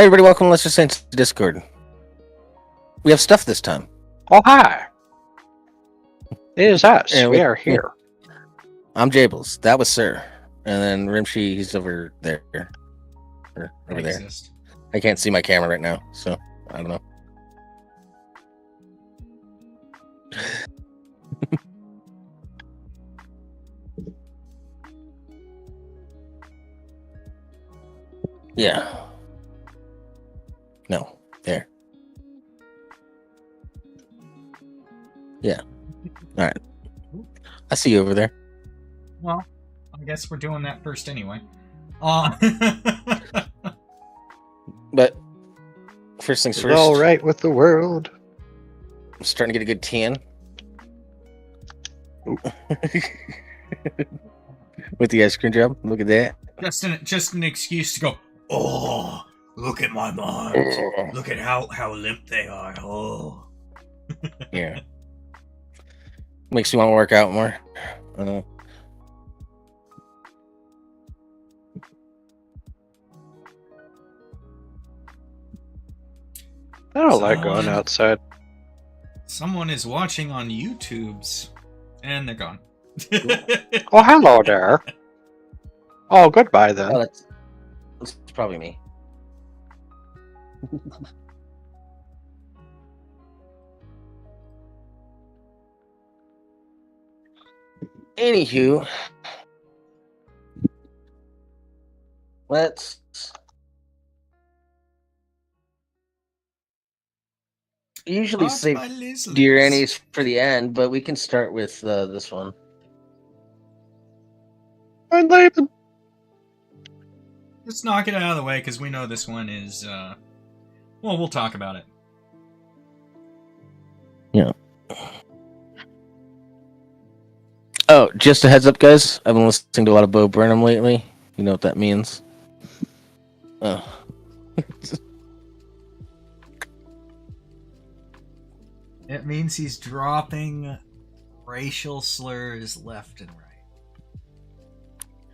Hey everybody, welcome to Let's Just Say to Discord. We have stuff this time. Oh, hi. It is us. And we are here. I'm Jables. That was Sir. And then Rimshee, he's over there. Or over there. I can't see my camera right now, so I don't know. Yeah. No. There. Yeah. All right. I see you over there. Well, I guess we're doing that first anyway. But first things first. All right with the world. I'm starting to get a good tan. With the ice cream job. Look at that. Just an excuse to go, oh, look at my arms. Oh. Look at how limp they are. Oh. Yeah. Makes me want to work out more. I don't like going outside. Someone is watching on YouTube's, and they're gone. Oh, hello there. Oh, goodbye then. Oh, that's probably me. Anywho, let's usually save Dear Annie's for the end, but we can start with this one. I'm leaving. Let's knock it out of the way, because we know this one is, well, we'll talk about it. Yeah. Oh, just a heads up, guys. I've been listening to a lot of Bo Burnham lately. You know what that means? Oh. It means he's dropping racial slurs left and right.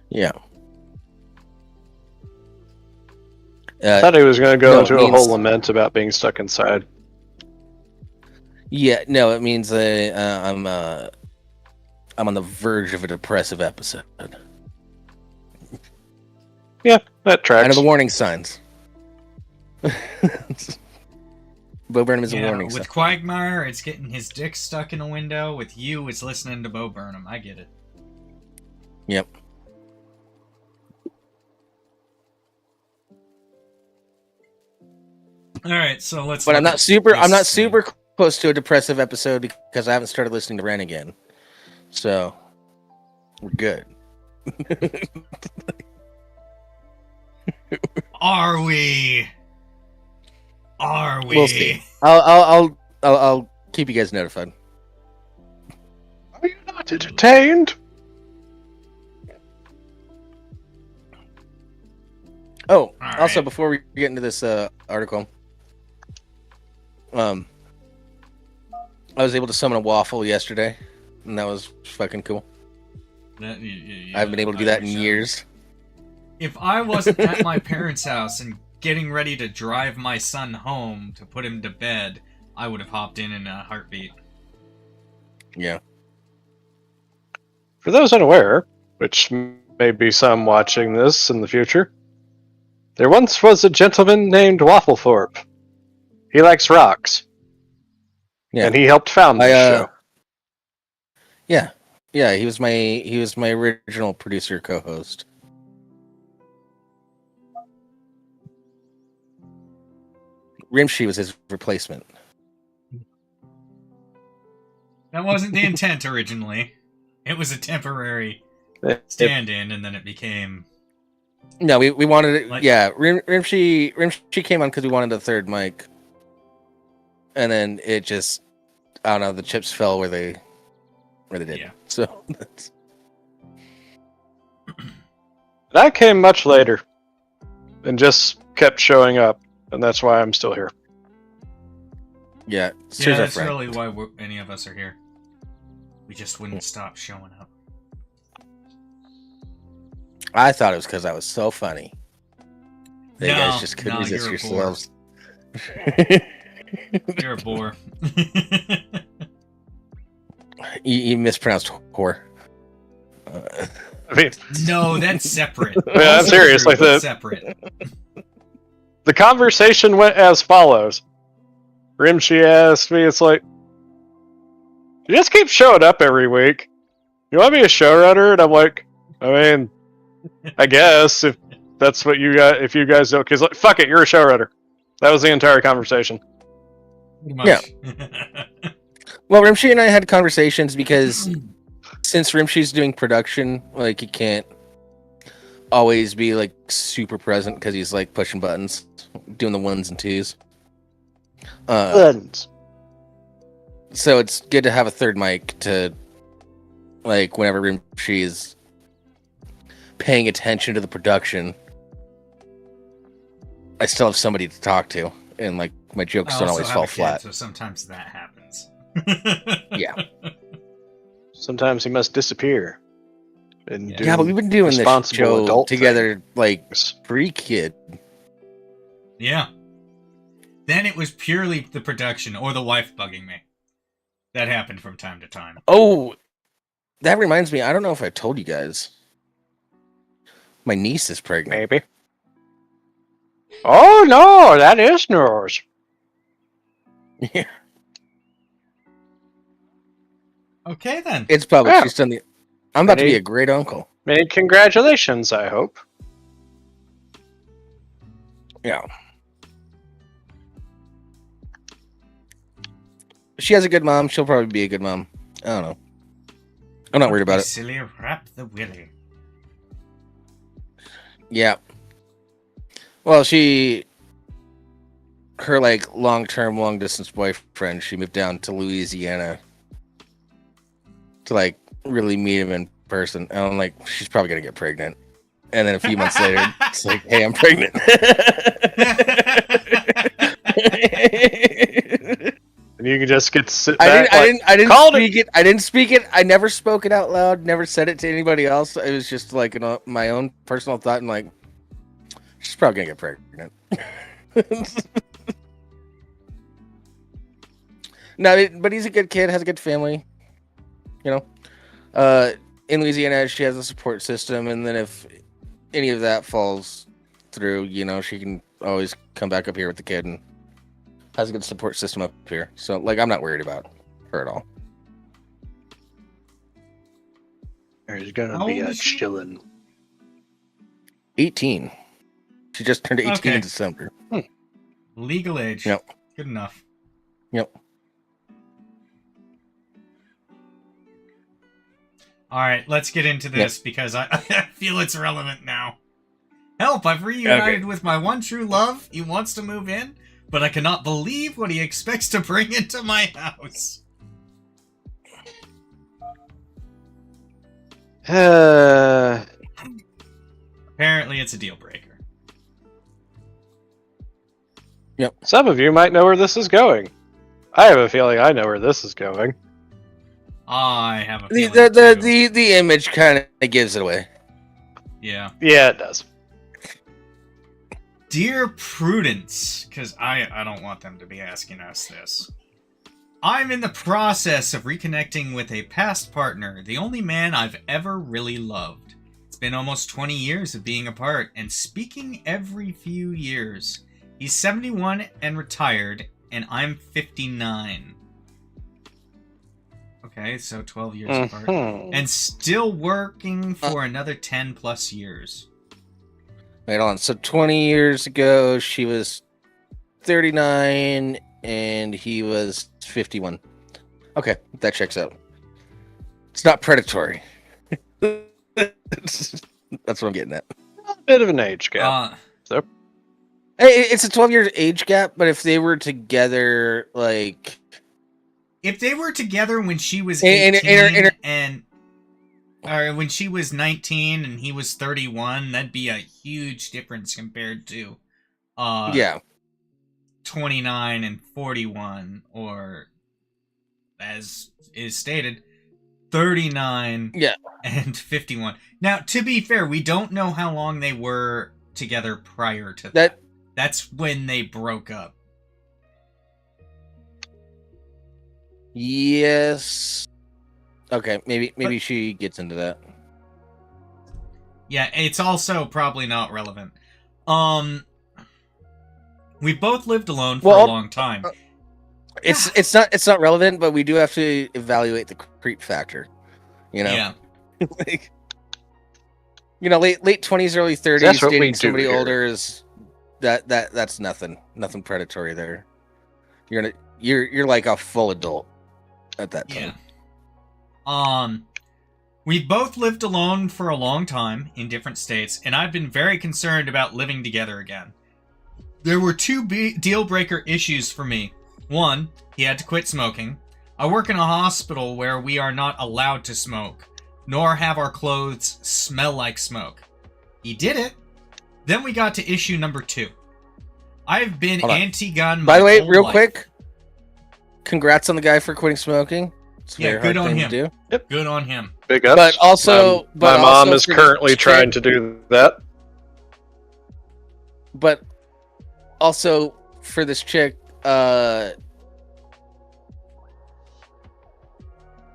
Yeah. I thought he was going to go into a whole lament about being stuck inside. Yeah, no, it means I'm on the verge of a depressive episode. Yeah, that tracks. Kind of the warning signs. Bo Burnham is a warning sign. With Quagmire, it's getting his dick stuck in a window. With you, it's listening to Bo Burnham. I get it. Yep. All right, so let's. But I'm not super close to a depressive episode because I haven't started listening to Ren again. So we're good. Are we? We'll see. I'll keep you guys notified. Are you not entertained? Oh, also before we get into this article, I was able to summon a waffle yesterday, and that was fucking cool. I haven't been able to do that in years. If I wasn't at my parents' house and getting ready to drive my son home to put him to bed, I would have hopped in a heartbeat. Yeah. For those unaware, which may be some watching this in the future, there once was a gentleman named Wafflethorpe. He likes rocks. Yeah. And he helped found this show. Yeah. Yeah, he was my original producer co-host. Rimshee was his replacement. That wasn't the intent originally. It was a temporary stand-in, and then it became... No, we wanted it. Like... Yeah, Rimshee came on because we wanted a third mic. And then it just... I don't know, the chips fell where they did. Yeah. So that's... That came much later. And just kept showing up. And that's why I'm still here. Yeah, that's really why any of us are here. We just wouldn't stop showing up. I thought it was because I was so funny. They guys just couldn't resist you're yourselves. You're a bore. You mispronounced whore. I mean, No, that's separate. Yeah, I'm serious, like That's that. separate. the conversation went as follows. Rimshee asked me, it's like, you just keep showing up every week. You want to be a showrunner? And I'm like, I mean, I guess if that's what you got, if you guys don't, because like, fuck it, you're a showrunner. That was the entire conversation. Yeah. Well, Rimshee and I had conversations because since Rimshee's doing production, like he can't always be like super present because he's like pushing buttons, doing the ones and twos. Buttons. So it's good to have a third mic to, like, whenever Rimshee is paying attention to the production, I still have somebody to talk to, and like my jokes don't always fall flat. So sometimes that happens. Yeah. Sometimes he must disappear. And Yeah. do Yeah, but we've been doing this responsible show adult together like things. pre-kid. Yeah. Then it was purely the production or the wife bugging me. That happened from time to time. Oh, that reminds me. I don't know if I told you guys. My niece is pregnant. Maybe. Oh no, that is news. Yeah. Okay then. It's public. Yeah. She's done the. I'm about to be Ready? a great uncle. Many congratulations, I hope. Yeah. She has a good mom. She'll probably be a good mom. I don't know. I'm not worried about it. Silly rap the willy. Yeah. Well, her like long-term, long-distance boyfriend, she moved down to Louisiana to like really meet him in person. And I'm like, she's probably gonna get pregnant. And then a few months later, it's like, hey, I'm pregnant. And you can just get to sit back. I didn't called speak it. I didn't speak it. I never spoke it out loud. Never said it to anybody else. It was just like my own personal thought. And like, she's probably gonna get pregnant. No, but he's a good kid. Has a good family. You know, in Louisiana, she has a support system, and then if any of that falls through, you know, she can always come back up here with the kid and has a good support system up here. So, like, I'm not worried about her at all. There's gonna How be old a is she? chillin'. 18. She just turned 18 Okay. in December. Legal age. Yep. Good enough. Yep. Alright, let's get into this because I feel it's relevant now. Help, I've reunited with my one true love. He wants to move in, but I cannot believe what he expects to bring into my house. Apparently it's a deal breaker. Some of you might know where this is going. I have a feeling I know where this is going. I have a The feeling too. the image kind of gives it away. Yeah. Yeah, it does. Dear Prudence, because I don't want them to be asking us this. I'm in the process of reconnecting with a past partner, the only man I've ever really loved. It's been almost 20 years of being apart and speaking every few years. He's 71 and retired, and I'm 59. Okay, so 12 years apart. And still working for another 10 plus years. Wait on. So 20 years ago, she was 39 and he was 51. Okay, that checks out. It's not predatory. That's what I'm getting at. A bit of an age gap. So Hey, it's a 12-year age gap, but if they were together, like... If they were together when she was And- 18 and- or when she was 19 and he was 31, that'd be a huge difference compared to yeah. 29 and 41, or as is stated, 39 Yeah. and 51. Now, to be fair, we don't know how long they were together prior to that. That's when they broke up. Yes. Okay, maybe she gets into that. Yeah, it's also probably not relevant. We both lived alone for a long time. It's not relevant, but we do have to evaluate the creep factor. You know, Yeah. like, you know, late 20s, early 30s, dating somebody older is that's nothing predatory there. You're like a full adult at that time. Yeah. We both lived alone for a long time in different states, and I've been very concerned about living together again. There were two deal-breaker issues for me. One, he had to quit smoking. I work in a hospital where we are not allowed to smoke, nor have our clothes smell like smoke. He did it. Then we got to issue number 2. I've been anti-gun my By the way, whole real life. quick, congrats on the guy for quitting smoking. It's a very good hard on thing him. to do. Yep. Good on him. Big ups. But also, my mom is currently trying to do that. But also for this chick, you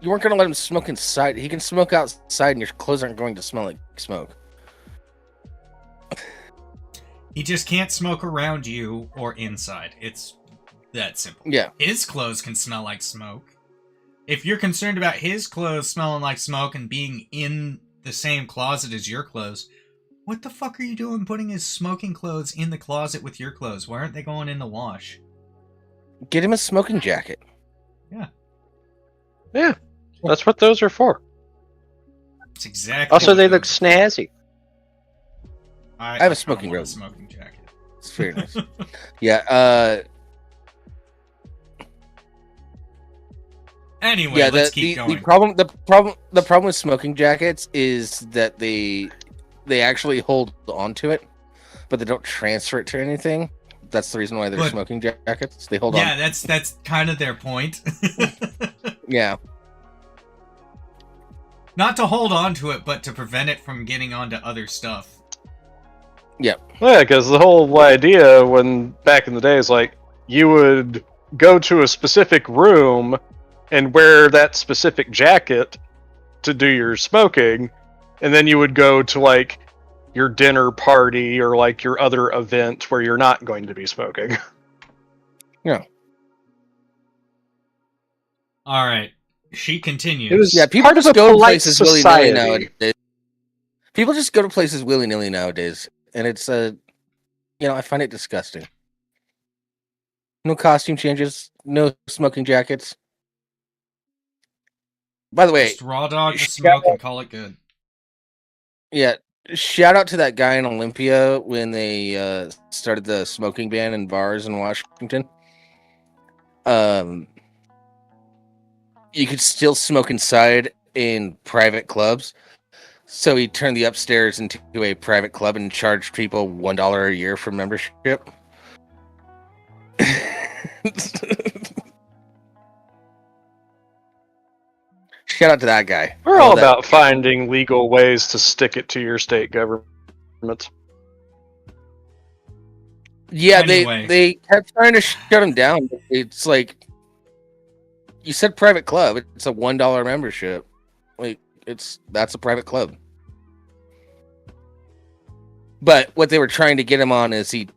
weren't going to let him smoke inside. He can smoke outside, and your clothes aren't going to smell like smoke. He just can't smoke around you or inside. It's that simple. Yeah. His clothes can smell like smoke. If you're concerned about his clothes smelling like smoke and being in the same closet as your clothes, what the fuck are you doing putting his smoking clothes in the closet with your clothes? Why aren't they going in the wash? Get him a smoking jacket. Yeah. Yeah. That's what those are for. It's exactly. Also, they look snazzy. I have a smoking robe. Smoking jacket. It's very nice. Yeah. Anyway, let's keep going. The problem with smoking jackets is that they actually hold onto it, but they don't transfer it to anything. That's the reason why they're smoking jackets. They hold on. Yeah, that's kind of their point. Yeah. Not to hold on to it, but to prevent it from getting onto other stuff. Yeah. Yeah, because the whole idea when back in the day is like you would go to a specific room and wear that specific jacket to do your smoking, and then you would go to like your dinner party or like your other event where you're not going to be smoking. Yeah. All right. She continues. People just go to places willy-nilly nowadays. People just go to places willy-nilly nowadays, and it's I find it disgusting. No costume changes, no smoking jackets. By the way, just raw dog the smoke and call it good. Yeah, shout out to that guy in Olympia when they started the smoking ban in bars in Washington. You could still smoke inside in private clubs. So he turned the upstairs into a private club and charged people $1 a year for membership. Shout out to that guy. We're all about finding legal ways to stick it to your state government. Yeah, anyway. they kept trying to shut him down. It's like, you said private club. It's a $1 membership. Like, that's a private club. But what they were trying to get him on is he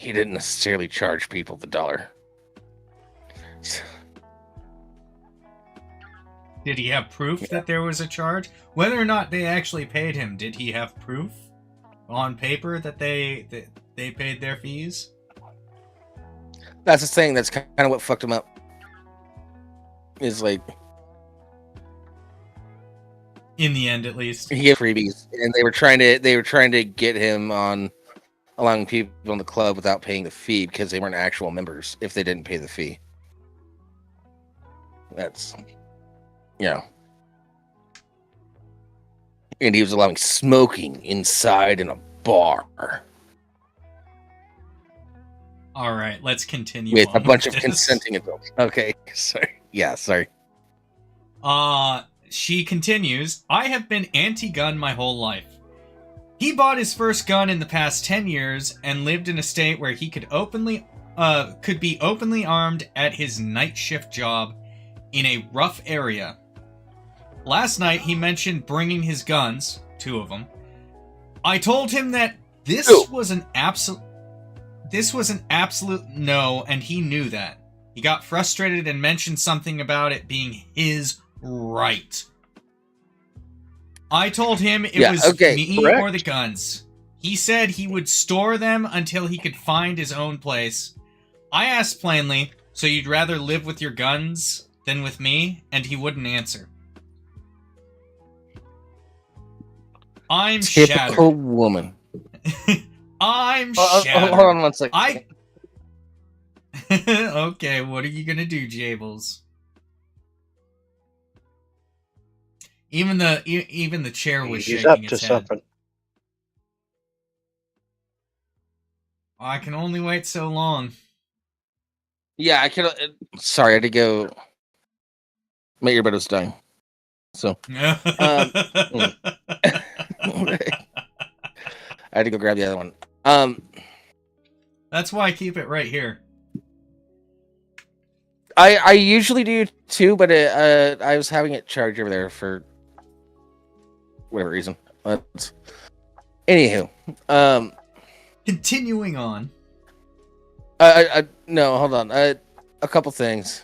didn't necessarily charge people the $1. Did he have proof that there was a charge? Whether or not they actually paid him, did he have proof on paper that they paid their fees? That's the thing. That's kind of what fucked him up. Is like, in the end, at least, he had freebies, and they were trying to get him on allowing people in the club without paying the fee because they weren't actual members if they didn't pay the fee. That's, and he was allowing smoking inside in a bar. All right, let's continue with on a bunch of this. consenting adults. Okay, sorry. Yeah, sorry. She continues, I have been anti-gun my whole life. He bought his first gun in the past 10 years and lived in a state where he could be openly armed at his night shift job in a rough area. Last night, he mentioned bringing his guns, 2 of them. I told him that this was an absolute no, and he knew that. He got frustrated and mentioned something about it being his right. I told him it was me or the guns. He said he would store them until he could find his own place. I asked plainly, so you'd rather live with your guns than with me? And he wouldn't answer. I'm Typical shattered. woman. I'm shattered. Hold on one second. Okay, what are you gonna do, Jables? Even the chair was He's shaking up its to head. something. I can only wait so long. Yeah, I can. Sorry, I had to go. My earbud was dying. So. I had to go grab the other one. That's why I keep it right here. I usually do too, but I was having it charged over there for whatever reason. Anywho, Continuing on. No, hold on. A couple things.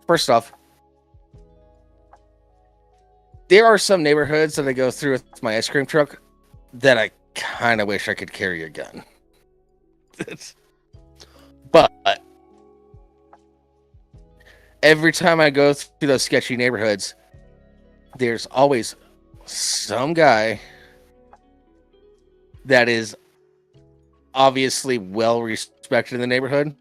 First off, there are some neighborhoods that I go through with my ice cream truck that I kind of wish I could carry a gun. But every time I go through those sketchy neighborhoods, there's always some guy that is obviously well respected in the neighborhood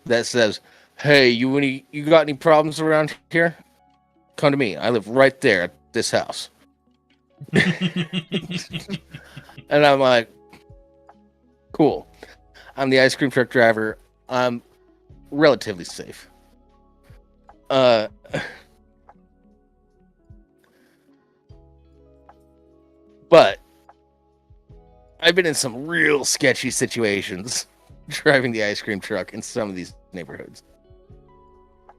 that says, "Hey, you got any problems around here? Come to me. I live right there at this house." And I'm like, cool. I'm the ice cream truck driver. I'm relatively safe. But I've been in some real sketchy situations driving the ice cream truck in some of these neighborhoods.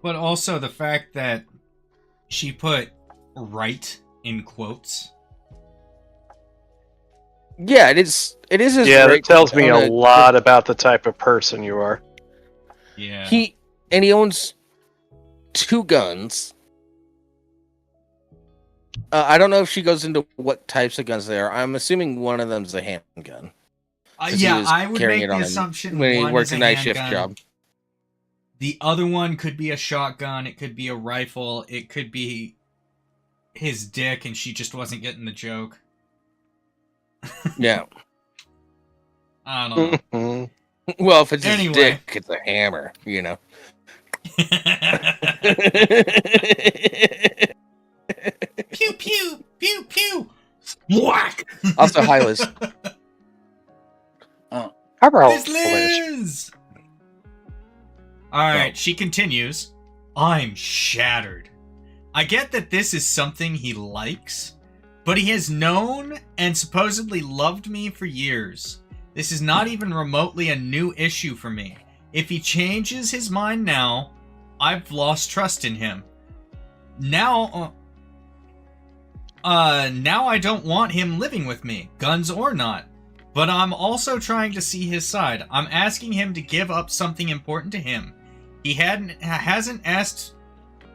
But also the fact that she put right in quotes. Yeah, it is. It is. Yeah, that tells me a lot about the type of person you are. Yeah. He owns 2 guns. I don't know if she goes into what types of guns they are. I'm assuming one of them's a handgun. Yeah, I would make the assumption when he one worked is a night shift job. The other one could be a shotgun. It could be a rifle. It could be his dick, and she just wasn't getting the joke. Yeah. I don't know. Well, if it's his dick, it's a hammer, you know. Pew pew pew pew. Whack. Also, hi Liz. It's Liz. All right, she continues. I'm shattered. I get that this is something he likes, but he has known and supposedly loved me for years. This is not even remotely a new issue for me. If he changes his mind now, I've lost trust in him. Now I don't want him living with me, guns or not. But I'm also trying to see his side. I'm asking him to give up something important to him. He hasn't asked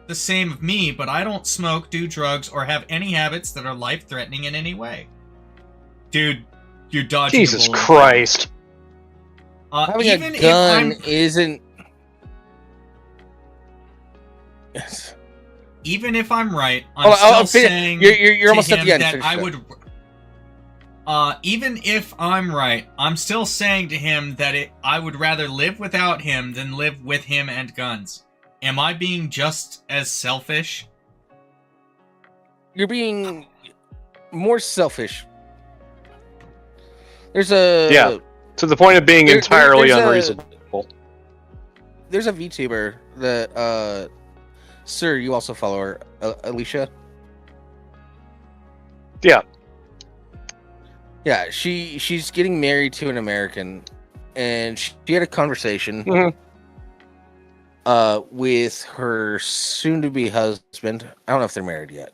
the same of me, but I don't smoke, do drugs, or have any habits that are life-threatening in any way. Dude, you're dodging Jesus Christ. Having a gun isn't... Yes. Even if I'm right, I'm still saying you're almost at the end. That I would... even if I'm right, I'm still saying to him that I would rather live without him than live with him and guns. Am I being just as selfish? You're being more selfish. There's a... Yeah, to the point of being entirely unreasonable. There's a VTuber that, Sir, you also follow her, Alicia? Yeah. Yeah, she's getting married to an American, and she had a conversation with her soon-to-be husband. I don't know if they're married yet.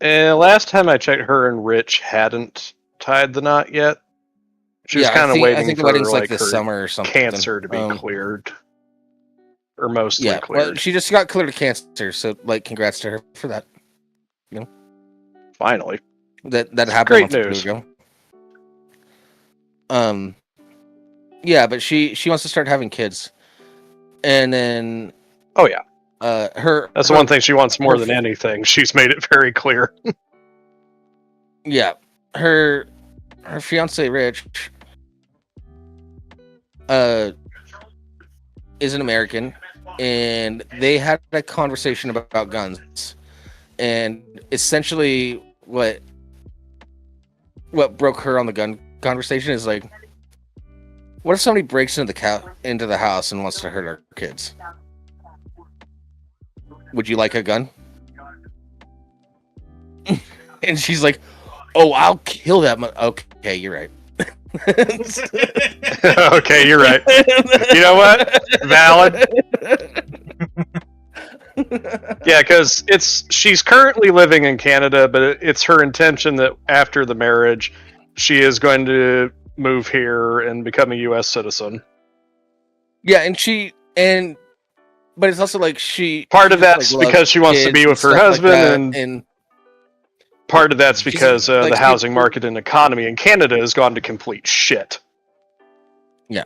Last time I checked, her and Rich hadn't tied the knot yet. She was kind of waiting I think for the wedding's like like this her summer or something. cancer to be cleared, or mostly cleared. Well, she just got cleared of cancer, so like, congrats to her for that. You know, finally, that happened great a month news. ago. Yeah, but she wants to start having kids, and then oh yeah, that's the one thing she wants more than anything. She's made it very clear. Yeah, her fiance Rich is an American, and they had a conversation about guns, and essentially what broke her on the gun conversation is like, what if somebody breaks into the house and wants to hurt our kids? Would you like a gun? And she's like, oh, I'll kill that. Okay, you're right. Okay, you're right. You know what? Valid. Yeah, because she's currently living in Canada, but it's her intention that after the marriage, she is going to move here and become a U.S. citizen. Yeah, but it's also like part of that's like, because she wants to be with her husband, and part of that's because the housing market and economy in Canada has gone to complete shit. Yeah.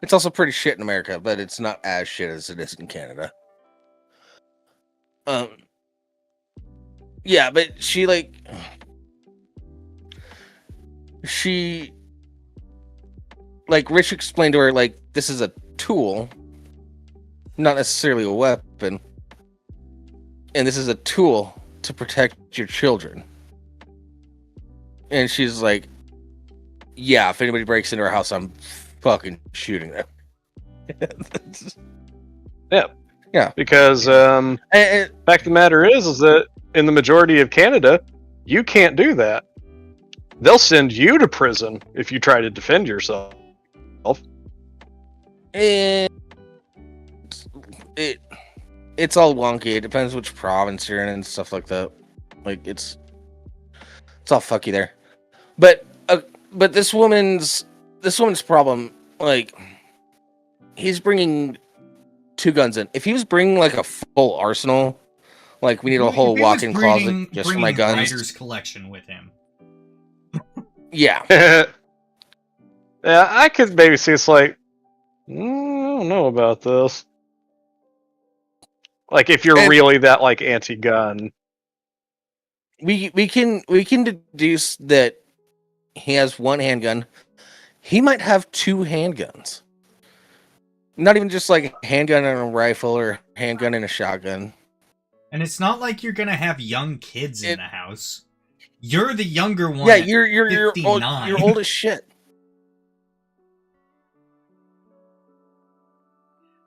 It's also pretty shit in America, but it's not as shit as it is in Canada. Yeah, but she Rich explained to her, like, this is a tool, not necessarily a weapon, and this is a tool to protect your children. And she's like, yeah, if anybody breaks into our house, I'm fucking shooting them. Yeah. Because fact of the matter is that in the majority of Canada, you can't do that. They'll send you to prison if you try to defend yourself. And it's all wonky. It depends which province you're in and stuff like that. Like, it's all fucky there. But this woman's problem, like, he's bringing 2 guns in. If he was bringing like a full arsenal, like, we need a whole walk-in closet just for my guns. Writer's collection with him. Yeah. Yeah, I could maybe see it's like, I don't know about this. Like, if you're really that like anti-gun, we can deduce that he has 1 handgun. He might have 2 handguns. Not even just like a handgun and a rifle or handgun and a shotgun. And it's not like you're gonna have young kids in the house. You're the younger one. Yeah, you're old as shit.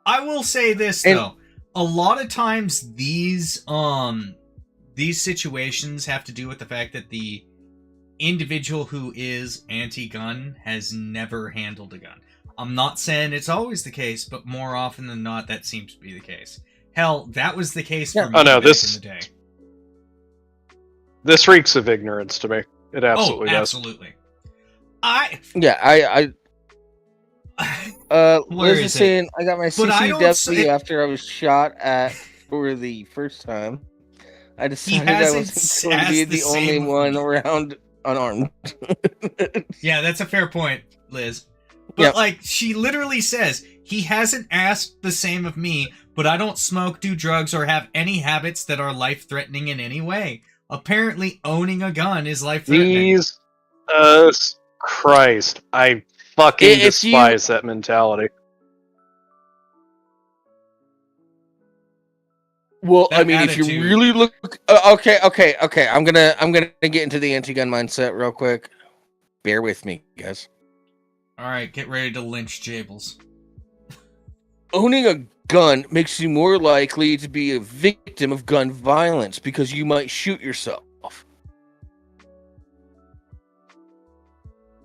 I will say this though. A lot of times these situations have to do with the fact that the individual who is anti-gun has never handled a gun. I'm not saying it's always the case, but more often than not, that seems to be the case. Hell, that was the case for me back in the day. This reeks of ignorance to me. It absolutely does. Absolutely. Liz is saying I got my CCW after I was shot at for the first time. I decided I wasn't going to be the only one around unarmed. Yeah, that's a fair point, Liz. But like, she literally says, he hasn't asked the same of me, but I don't smoke, do drugs, or have any habits that are life-threatening in any way. Apparently, owning a gun is life-threatening. Jesus Christ. I fucking despise that mentality. Well, I mean, if you really look... Okay. I'm gonna get into the anti-gun mindset real quick. Bear with me, guys. Alright, get ready to lynch Jables. owning a gun makes you more likely to be a victim of gun violence because you might shoot yourself.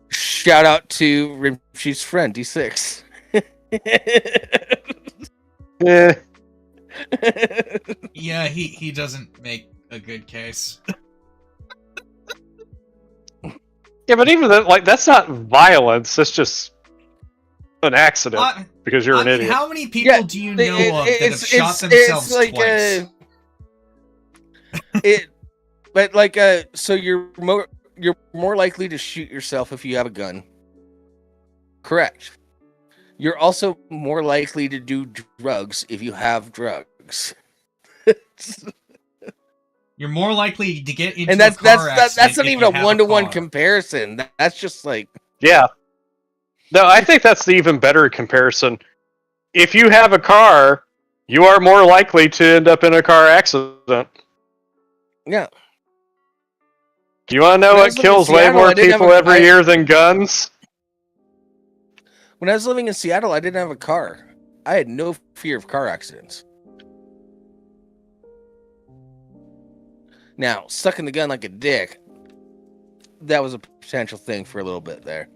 Shout out to Rimshee's friend, D6. Yeah. Yeah, he doesn't make a good case. Yeah, but even that, like, that's not violence. That's just an accident because you're an idiot. How many people do you know of that have shot themselves twice? But like, so you're more likely to shoot yourself if you have a gun. Correct. You're also more likely to do drugs if you have drugs. You're more likely to get into a car accident. That's not even a one-to-one comparison. That's just like... Yeah. No, I think that's the even better comparison. If you have a car, you are more likely to end up in a car accident. Yeah. Do you want to know what kills way more people every year than guns? When I was living in Seattle, I didn't have a car. I had no fear of car accidents. Now, sucking the gun like a dick, that was a potential thing for a little bit there.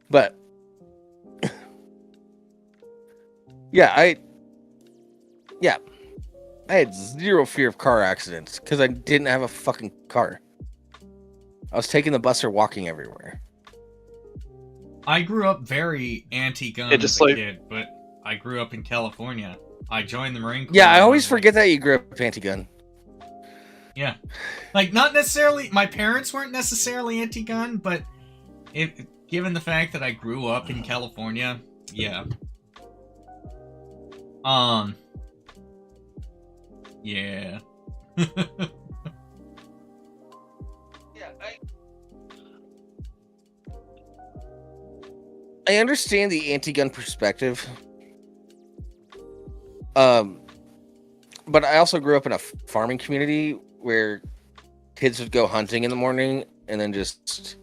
But, I had zero fear of car accidents because I didn't have a fucking car. I was taking the bus or walking everywhere. I grew up very anti-gun as a kid, but I grew up in California. I joined the Marine Corps. Yeah, I always forget that you grew up anti-gun. Yeah. Like, not necessarily... My parents weren't necessarily anti-gun, but given the fact that I grew up in California, yeah. Yeah. I understand the anti-gun perspective. But I also grew up in a farming community where kids would go hunting in the morning and then just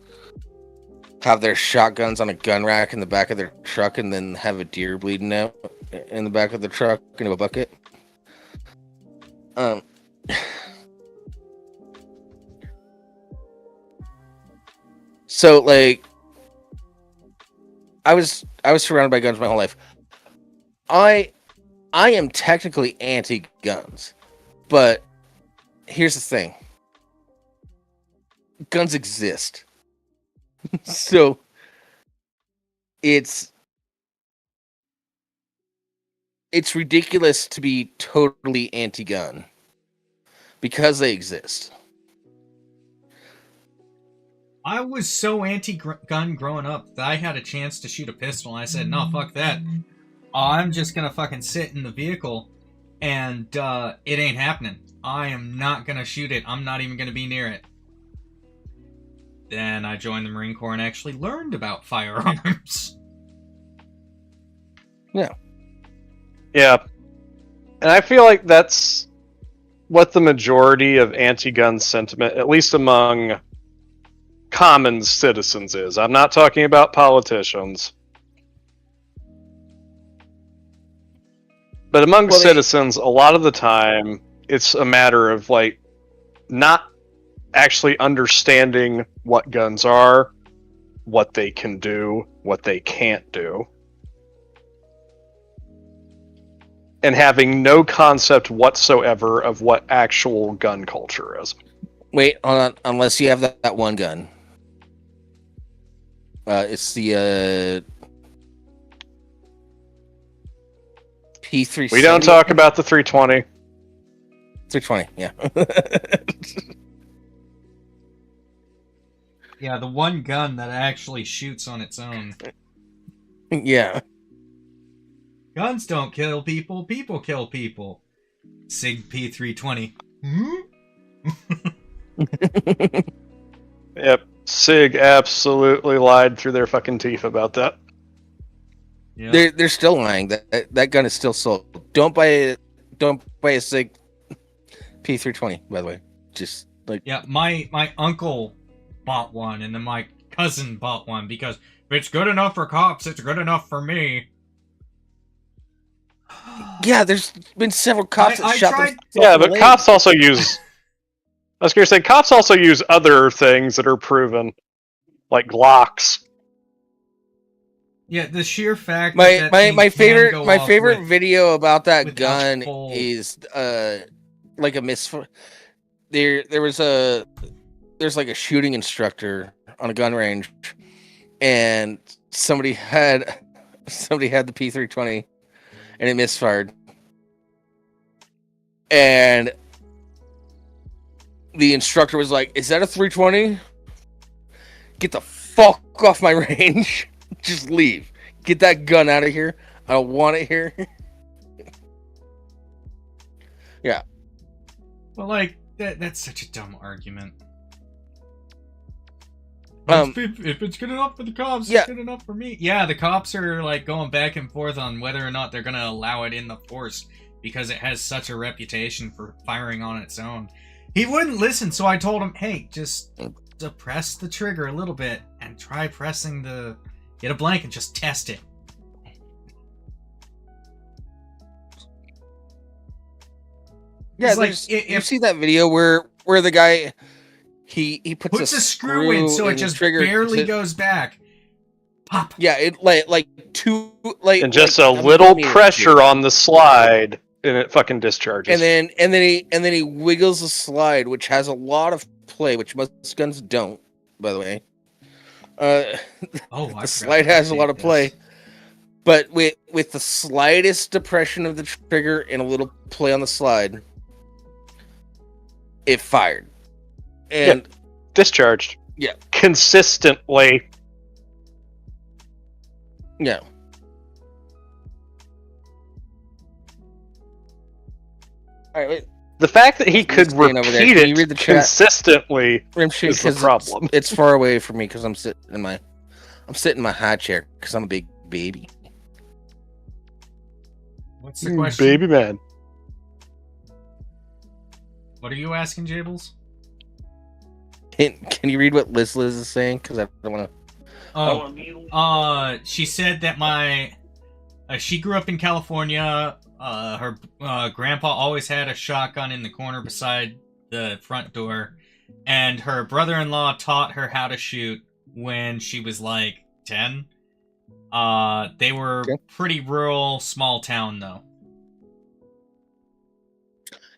have their shotguns on a gun rack in the back of their truck and then have a deer bleeding out in the back of the truck into a bucket. So like I was surrounded by guns my whole life. I am technically anti-guns, but here's the thing. Guns exist. So it's ridiculous to be totally anti-gun because they exist. I was so anti-gun growing up that I had a chance to shoot a pistol, and I said, no, fuck that. I'm just gonna fucking sit in the vehicle, and it ain't happening. I am not gonna shoot it. I'm not even gonna be near it. Then I joined the Marine Corps and actually learned about firearms. Yeah. Yeah. And I feel like that's what the majority of anti-gun sentiment, at least among common citizens, is. I'm not talking about politicians. But among citizens, a lot of the time, it's a matter of, like, not actually understanding what guns are, what they can do, what they can't do, and having no concept whatsoever of what actual gun culture is. Wait, hold on. Unless you have that one gun. It's the P370. We don't talk about the 320. 320, yeah. Yeah, the one gun that actually shoots on its own. Yeah. Guns don't kill people, people kill people. Sig P320. Yep. SIG absolutely lied through their fucking teeth about that. Yeah. They're still lying. That gun is still sold. Don't buy a SIG P320, by the way. Just like... Yeah, my uncle bought one, and then my cousin bought one, because if it's good enough for cops, it's good enough for me. Yeah, there's been several cops that shot themselves. Yeah, in the but leg. cops also use. I was going to say, cops also use other things that are proven, like Glocks. Yeah, the sheer fact my that thing my can favorite go my off favorite with, video about that without gun full- is like a there's like a shooting instructor on a gun range, and somebody had the P320 and it misfired, and the instructor was like, "Is that a 320? Get the fuck off my range. Just leave. Get that gun out of here. I don't want it here." Yeah. Well, like that's such a dumb argument. If it's good enough for the cops, yeah. it's good enough for me. Yeah, the cops are like going back and forth on whether or not they're gonna allow it in the force because it has such a reputation for firing on its own. He wouldn't listen, so I told him, "Hey, just depress the trigger a little bit and try pressing get a blank and just test it." Yeah, like you see that video where the guy he puts a screw in so it just trigger, barely goes back. Pop. Yeah, it like and just a little pressure on the slide and it fucking discharges. And then he wiggles the slide, which has a lot of play, which most guns don't, by the way. The slide has a lot of play. But with the slightest depression of the trigger and a little play on the slide, it fired. And discharged. Yeah. Consistently. Yeah. All right. The fact that he could repeat it consistently Rimshee, is the problem. It's far away from me because I'm sitting in my high chair because I'm a big baby. What's the question? Baby man. What are you asking, Jables? Can you read what Liz is saying? Because I don't want to. She said that she grew up in California. Her grandpa always had a shotgun in the corner beside the front door, and her brother-in-law taught her how to shoot when she was like 10. They were pretty rural, small town though.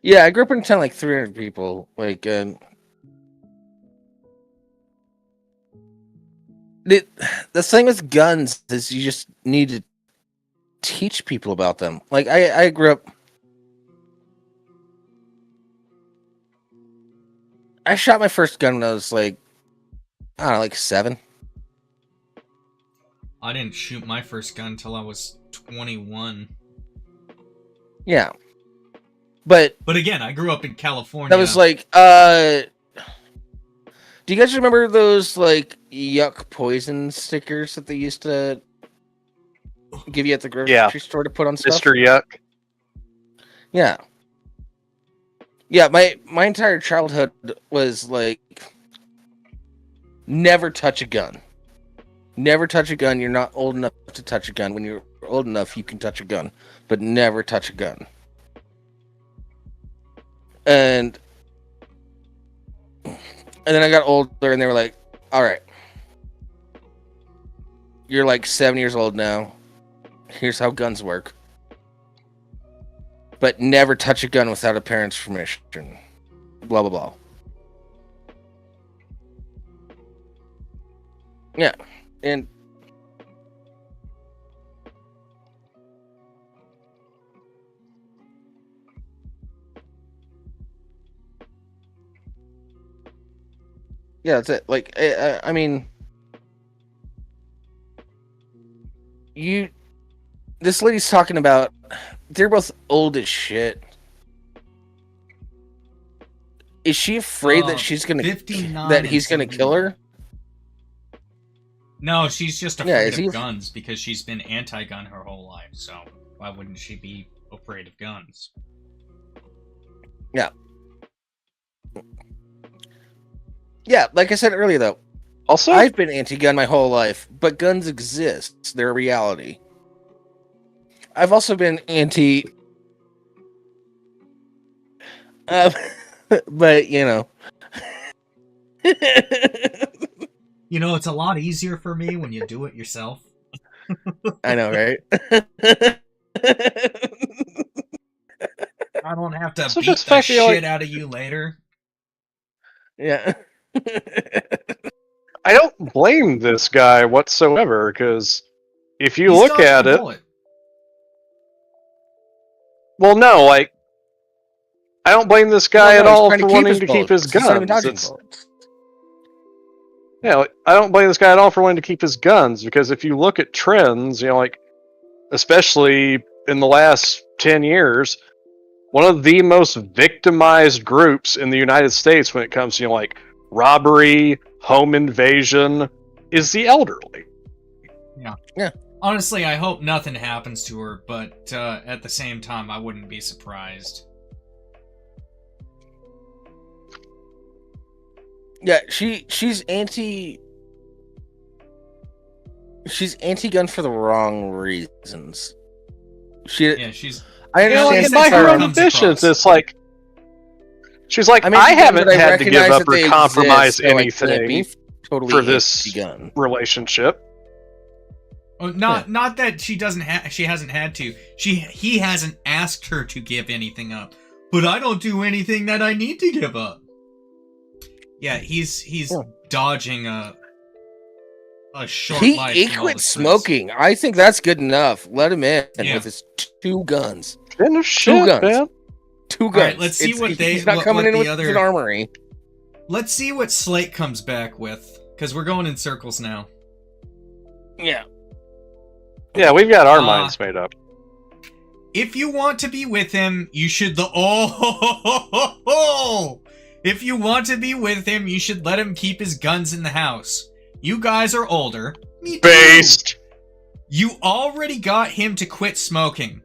Yeah, I grew up in a town like 300 people. Like, the thing with guns is you just need to teach people about them. Like, I grew up. I shot my first gun when I was like, I don't know, like 7. I didn't shoot my first gun until I was 21. Yeah. But again, I grew up in California. That was like, do you guys remember those yuck poison stickers that they used to give you at the grocery store to put on stuff? Mr. Yuck. Yeah. Yeah, my entire childhood was like, never touch a gun. Never touch a gun. You're not old enough to touch a gun. When you're old enough, you can touch a gun, but never touch a gun. And then I got older, and they were like, "All right, you're like 7 years old now. Here's how guns work. But never touch a gun without a parent's permission. Blah blah blah." Yeah, and yeah, that's it. Like, I mean, this lady's talking about, they're both old as shit. Is she afraid that he's gonna kill her? No, she's just afraid of guns because she's been anti-gun her whole life. So why wouldn't she be afraid of guns? Yeah. Yeah, like I said earlier, though. Also, I've been anti-gun my whole life, but guns exist. They're a reality. I've also been anti But you know, You know, it's a lot easier for me when you do it yourself. I know, right? I don't have to So beat just the fact that you're shit like, out of you later. Yeah. I don't blame this guy whatsoever, because if you He's look dodging at a it, bullet. well, no, like, I don't blame this guy Well, at no, he's all trying to for keep wanting his to keep his bullets. He's not even guns. dodging bullets. Yeah, like, I don't blame this guy at all for wanting to keep his guns, because if you look at trends, like, especially in the last 10 years, one of the most victimized groups in the United States when it comes to, like, robbery, home invasion, is the elderly. Yeah. Honestly, I hope nothing happens to her, but at the same time, I wouldn't be surprised. Yeah, she's anti-gun for the wrong reasons. Yeah, she's. I Like, understand in my how it her own comes ambitions, across. it's like, she's like, I'm I anti-gun, haven't but I had to give recognize up that or they compromise exist, so I can't anything be totally for this anti-gun. relationship. Oh, not that she doesn't she hasn't had to. He hasn't asked her to give anything up. But I don't do anything that I need to give up. Yeah, he's dodging a short life. He from all quit the stress. smoking. I think that's good enough. Let him in Yeah. with his 2 guns. Finish Two shit, guns. man. 2 guns. Alright, let's see what he's not coming what in the with other- an armory. Let's see what Slate comes back with, because we're going in circles now. Yeah. Yeah, we've got our minds made up. If you want to be with him, you should If you want to be with him, you should let him keep his guns in the house. You guys are older. Me too. Based. You already got him to quit smoking.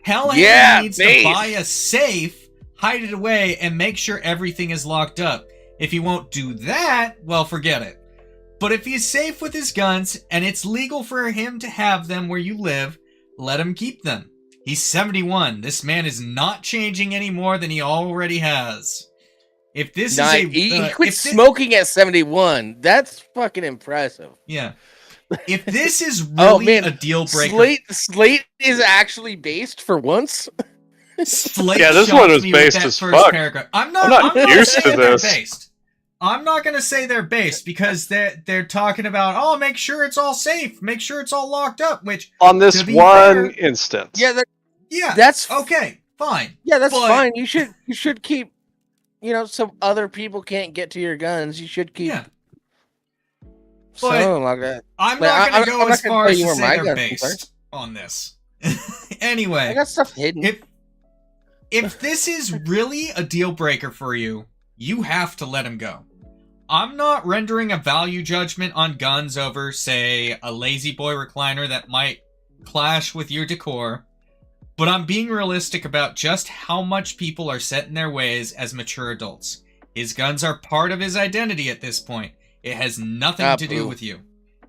Tell him Yeah, he needs based. to buy a safe, hide it away, and make sure everything is locked up. If he won't do that, well, forget it. But if he's safe with his guns, and it's legal for him to have them where you live, let him keep them. He's 71. This man is not changing any more than he already has. If this He quit smoking at 71. That's fucking impressive. Yeah. If this is really a deal breaker... Slate is actually based for once. Slate Yeah, this one was based as fuck. Paragraph. I'm not used to this. Based. I'm not going to say they're based because they're talking about, oh, make sure it's all safe. Make sure it's all locked up, which... On this one instance. Yeah, that's okay, fine. Yeah, that's fine. You should keep, so other people can't get to your guns. You should keep something like that. I'm not going to go as far as to say they're based on this. Anyway. I got stuff hidden. If this is really a deal breaker for you, you have to let him go. I'm not rendering a value judgment on guns over, say, a lazy boy recliner that might clash with your decor, but I'm being realistic about just how much people are set in their ways as mature adults. His guns are part of his identity at this point. It has nothing to do with you,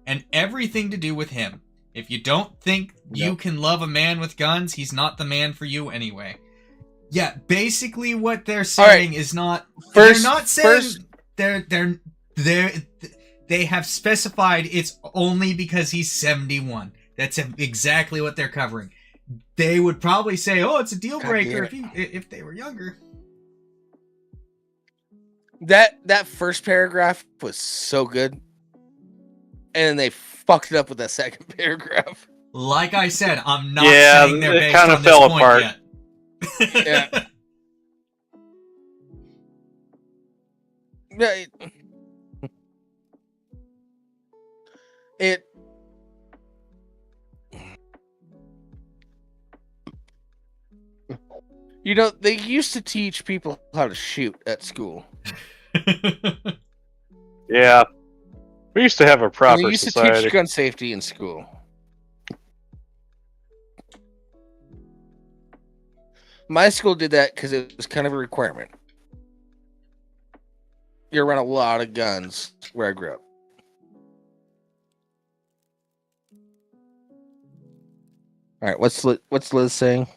and everything to do with him. If you don't think you can love a man with guns, he's not the man for you anyway. Yeah, basically what they're saying is not... they're not saying... They have specified it's only because he's 71. That's exactly what they're covering. They would probably say, oh, it's a deal breaker if they were younger. That first paragraph was so good. And then they fucked it up with that second paragraph. Like I said, I'm not saying they're based on this point apart. Yet. Yeah. They used to teach people how to shoot at school. Yeah. We used to have a proper They used society. to teach gun safety in school. My school did that because it was kind of a requirement. You're around a lot of guns where I grew up. All right, what's Liz saying?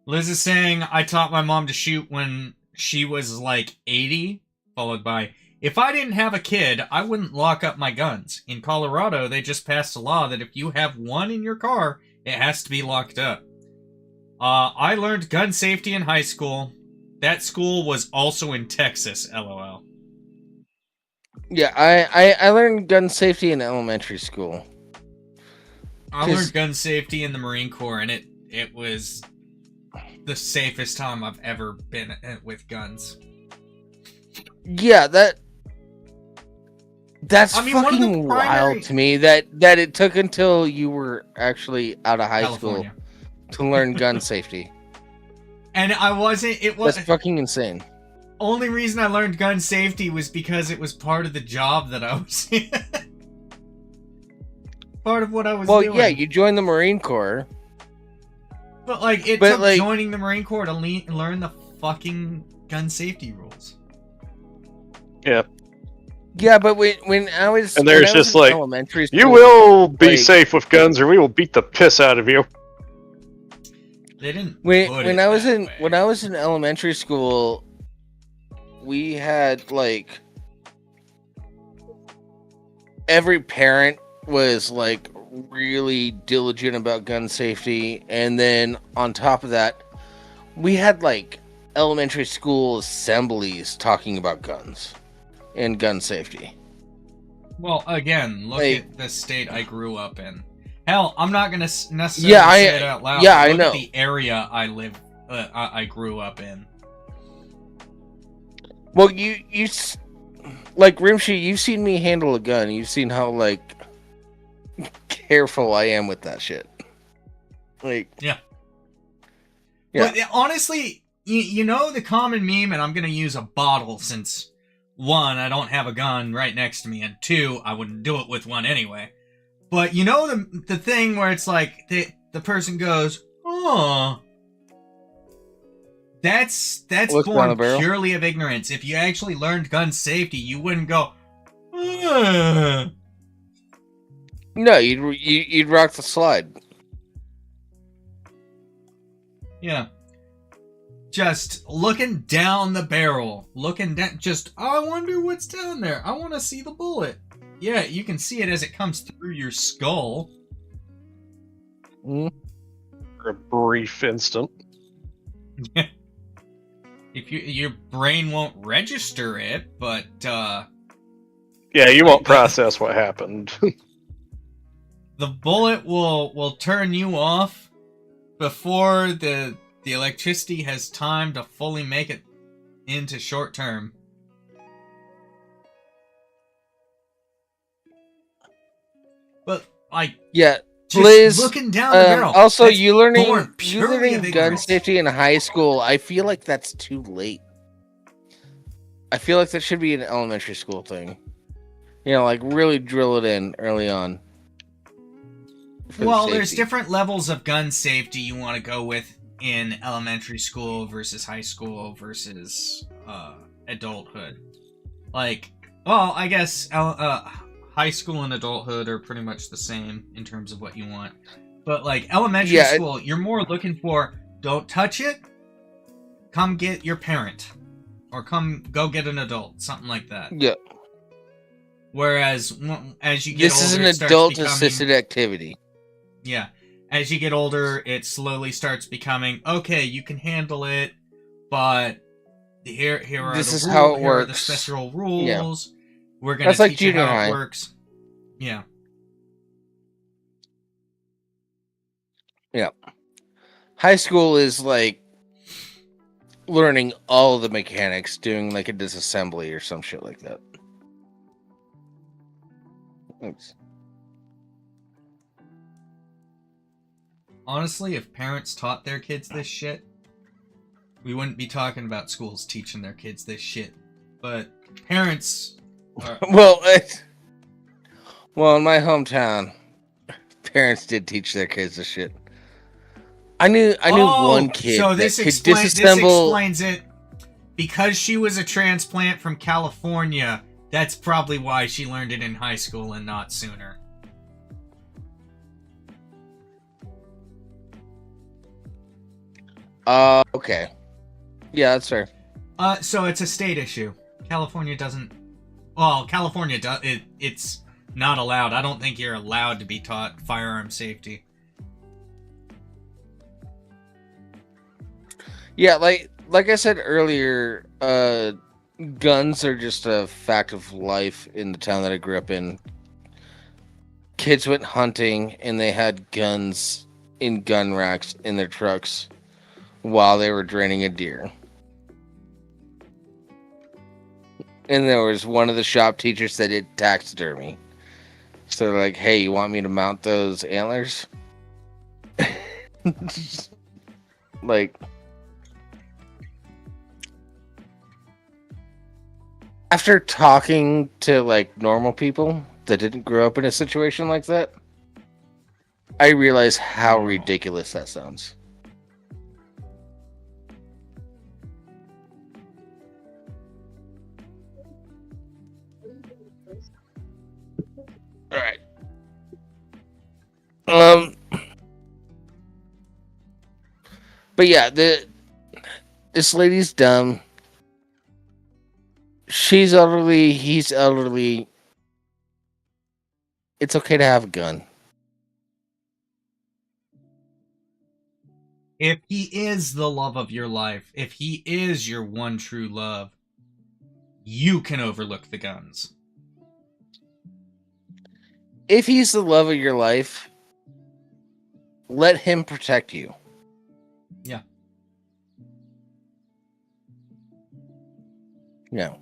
Liz is saying, I taught my mom to shoot when she was like 80, followed by, if I didn't have a kid, I wouldn't lock up my guns. In Colorado, they just passed a law that if you have one in your car, it has to be locked up. I learned gun safety in high school. That school was also in Texas, LOL. Yeah, I learned gun safety in elementary school. I learned gun safety in the Marine Corps, and it was the safest time I've ever been with guns. Yeah, that's fucking wild to me that it took until you were actually out of high school to learn gun safety. And I wasn't. That's fucking insane. Only reason I learned gun safety was because it was part of the job that I was in. Part of what I was doing. Well, yeah, you joined the Marine Corps. But, like, it took joining the Marine Corps to learn the fucking gun safety rules. Yeah. Yeah, but when I was... And there's just like, elementary school, you will be safe with guns or we will beat the piss out of you. They didn't when I was in elementary school, we had, like... Every parent was, like, really diligent about gun safety, and then on top of that, we had, like, elementary school assemblies talking about guns and gun safety. Well, again, look at the state I grew up in. Hell, I'm not gonna necessarily say it out loud. Yeah, I know. At the area I grew up in. Well, you like Rimshee, you've seen me handle a gun. You've seen how, like, careful I am with that shit. Like, yeah. But honestly, you know the common meme, and I'm gonna use a bottle since 1, I don't have a gun right next to me, and 2, I wouldn't do it with one anyway. But you know the thing where it's like the person goes, oh, that's born purely of ignorance. If you actually learned gun safety, you wouldn't go, ugh. No, you'd rock the slide. Yeah. Just looking down the barrel. Looking down, I wonder what's down there. I want to see the bullet. Yeah, you can see it as it comes through your skull. For a brief instant. If your brain won't register it, but yeah, you won't process what happened. The bullet will turn you off before the electricity has time to fully make it into short term. But yeah, Liz, looking down the barrel. Also, you learning gun safety in high school. I feel like that's too late. I feel like that should be an elementary school thing. You know, like really drill it in early on. Well, there's different levels of gun safety you want to go with in elementary school versus high school versus adulthood. Like, well, I guess high school and adulthood are pretty much the same in terms of what you want. But like elementary school, you're more looking for, don't touch it, come get your parent. Or go get an adult, something like that. Yeah. Whereas as you get older, this is an adult-assisted activity. Yeah. As you get older, it slowly starts becoming, okay, you can handle it, but here are how it works. Here are the special rules. Yeah. We're going to teach you how it works. Yeah. Yeah. High school is like learning all the mechanics, doing like a disassembly or some shit like that. Thanks. Honestly, if parents taught their kids this shit, we wouldn't be talking about schools teaching their kids this shit. But parents are... well, in my hometown, parents did teach their kids this shit. I knew one kid that could disassemble... This explains it. Because she was a transplant from California, that's probably why she learned it in high school and not sooner. Okay. Yeah, that's fair. So it's a state issue. California doesn't. Well, California does. It's not allowed. I don't think you're allowed to be taught firearm safety. Yeah, like I said earlier, guns are just a fact of life in the town that I grew up in. Kids went hunting and they had guns in gun racks in their trucks while they were draining a deer. And there was one of the shop teachers that did taxidermy. So they're like, hey, you want me to mount those antlers? Like, after talking to like normal people that didn't grow up in a situation like that, I realize how ridiculous that sounds. All right. But yeah, this lady's dumb. She's elderly. He's elderly. It's okay to have a gun. If he is the love of your life, if he is your one true love, you can overlook the guns. If he's the love of your life, let him protect you. Yeah. No.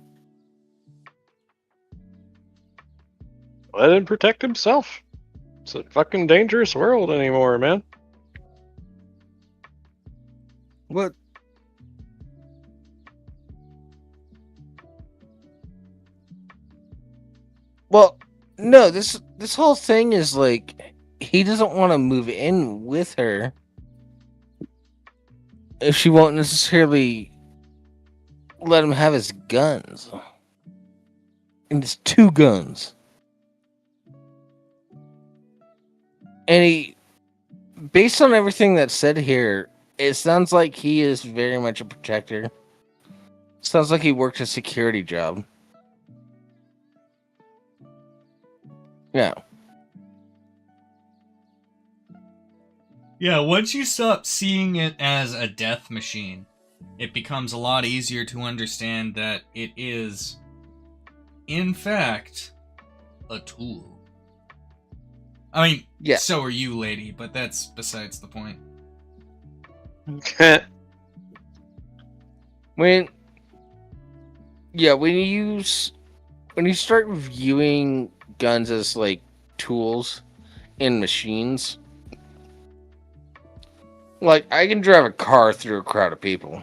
Let him protect himself. It's a fucking dangerous world anymore, man. What? Well, no, this whole thing is like he doesn't want to move in with her if she won't necessarily let him have his guns. And it's 2 guns. And he, based on everything that's said here, it sounds like he is very much a protector. Sounds like he worked a security job. Yeah. Yeah, once you stop seeing it as a death machine, it becomes a lot easier to understand that it is, in fact, a tool. I mean, Yeah. So are you, lady, but that's besides the point. when you start viewing guns as like tools in machines, like I can drive a car through a crowd of people.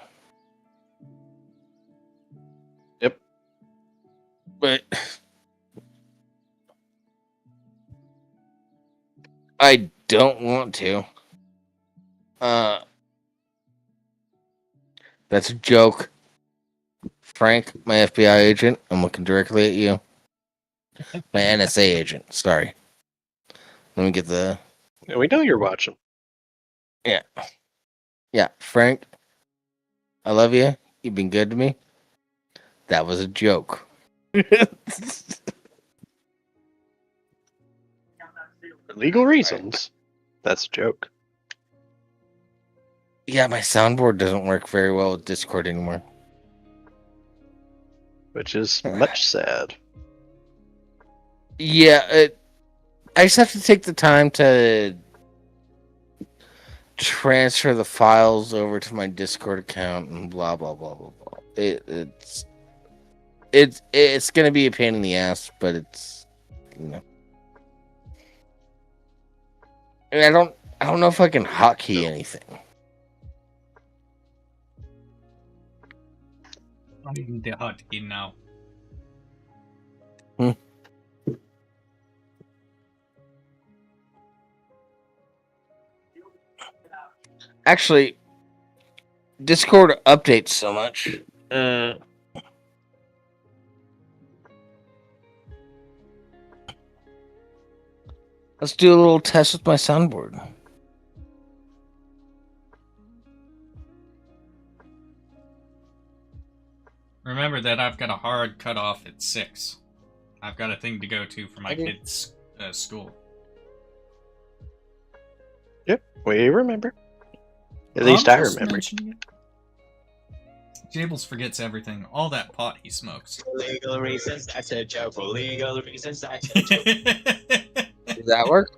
Yep. But I don't want to. That's a joke. Frank, my FBI agent, I'm looking directly at you. My NSA agent, sorry. Let me get the... Yeah, we know you're watching. Yeah. Yeah, Frank, I love you. You've been good to me. That was a joke. For legal reasons. That's a joke. Yeah, my soundboard doesn't work very well with Discord anymore. Which is much sad. Yeah, I just have to take the time to transfer the files over to my Discord account and blah blah blah blah blah. It's gonna be a pain in the ass, but it's, you know. And I don't know if I can hotkey anything. I'm in the hotkey now. Actually, Discord updates so much. Let's do a little test with my soundboard. Remember that I've got a hard cutoff at 6. I've got a thing to go to for my kids' school. Yep, we remember. At least I remember. Jables forgets everything. All that pot he smokes. For legal reasons, that's a joke. For legal reasons, that's a joke. Does that work?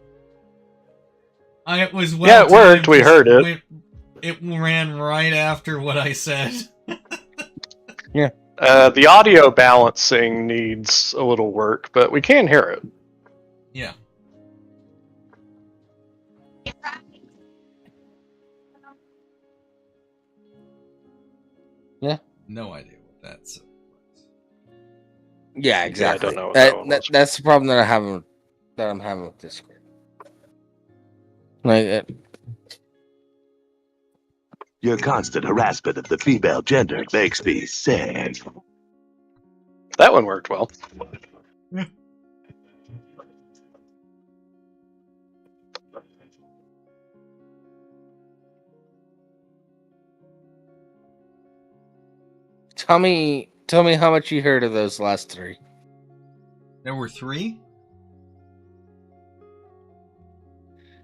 It was Yeah, it worked. We heard it. It ran right after what I said. Yeah. The audio balancing needs a little work, but we can hear it. Yeah. Yeah. No idea what that's. Yeah, exactly. I don't know what that one was. That's the problem that I'm having with Discord. Like, Your constant harassment of the female gender makes me sick. That one worked well. tell me how much you heard of those last 3. There were 3?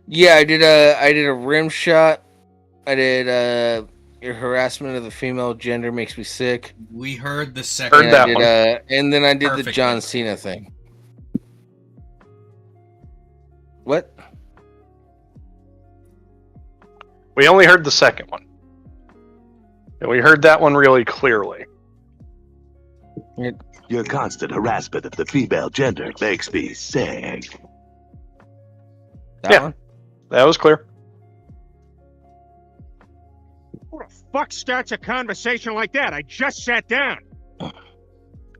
Yeah, I did a rim shot. I did your harassment of the female gender makes me sick. We heard the second. Heard that I did, one. And then I did Perfectly. the John Cena thing. What? We only heard the second one. And we heard that one really clearly. Your constant harassment of the female gender makes me sick. That Yeah. one? That was clear. Who the fuck starts a conversation like that? I just sat down.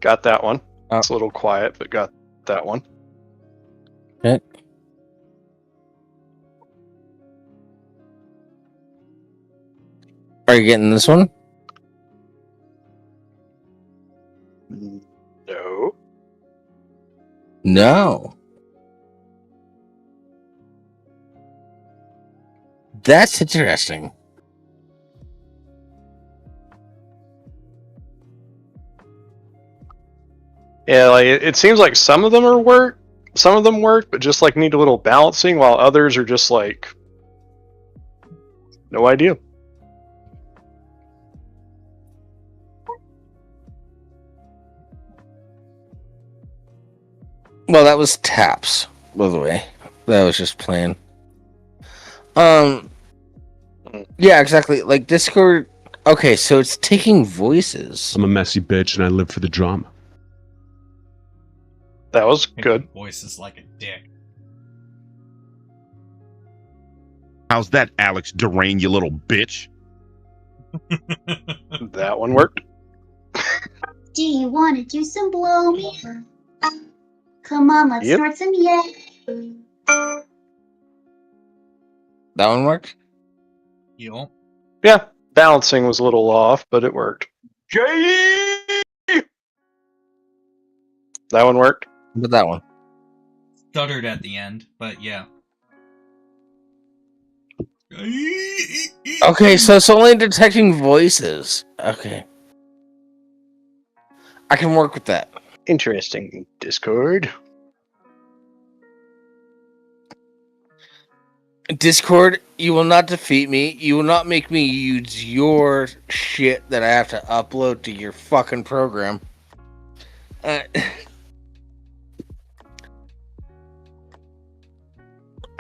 Got that one. Oh. It's a little quiet, but got that one. Okay. Are you getting this one? No. No. That's interesting. Yeah, like it seems like some of them work, but just like need a little balancing, while others are just like no idea. Well, that was taps, by the way. That was just playing. Yeah, exactly. Like Discord. Okay, so it's taking voices. I'm a messy bitch and I live for the drama. That was good. Voice is like a dick. How's that, Alex Durain, you little bitch? That one worked. Do you want to do some blow me? Come on, let's Yep. start some yay. That one worked? Yo. Yeah, balancing was a little off, but it worked. That one worked. But that one. Stuttered at the end, but yeah. Okay, so it's only detecting voices. Okay. I can work with that. Interesting. Discord. Discord, you will not defeat me. You will not make me use your shit that I have to upload to your fucking program.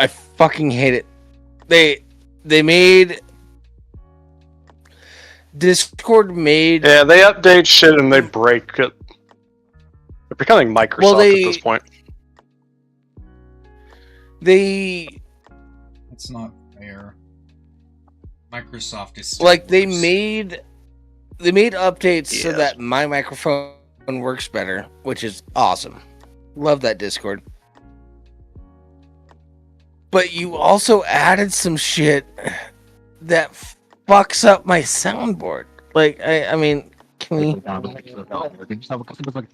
I fucking hate it. They made Discord made Yeah, they update shit and they break it. They're becoming Microsoft at this point. It's not fair. Microsoft is still like they worse. made updates so Yes. that my microphone works better, which is awesome. Love that Discord. But you also added some shit that fucks up my soundboard. Like I mean, can we? Let's go to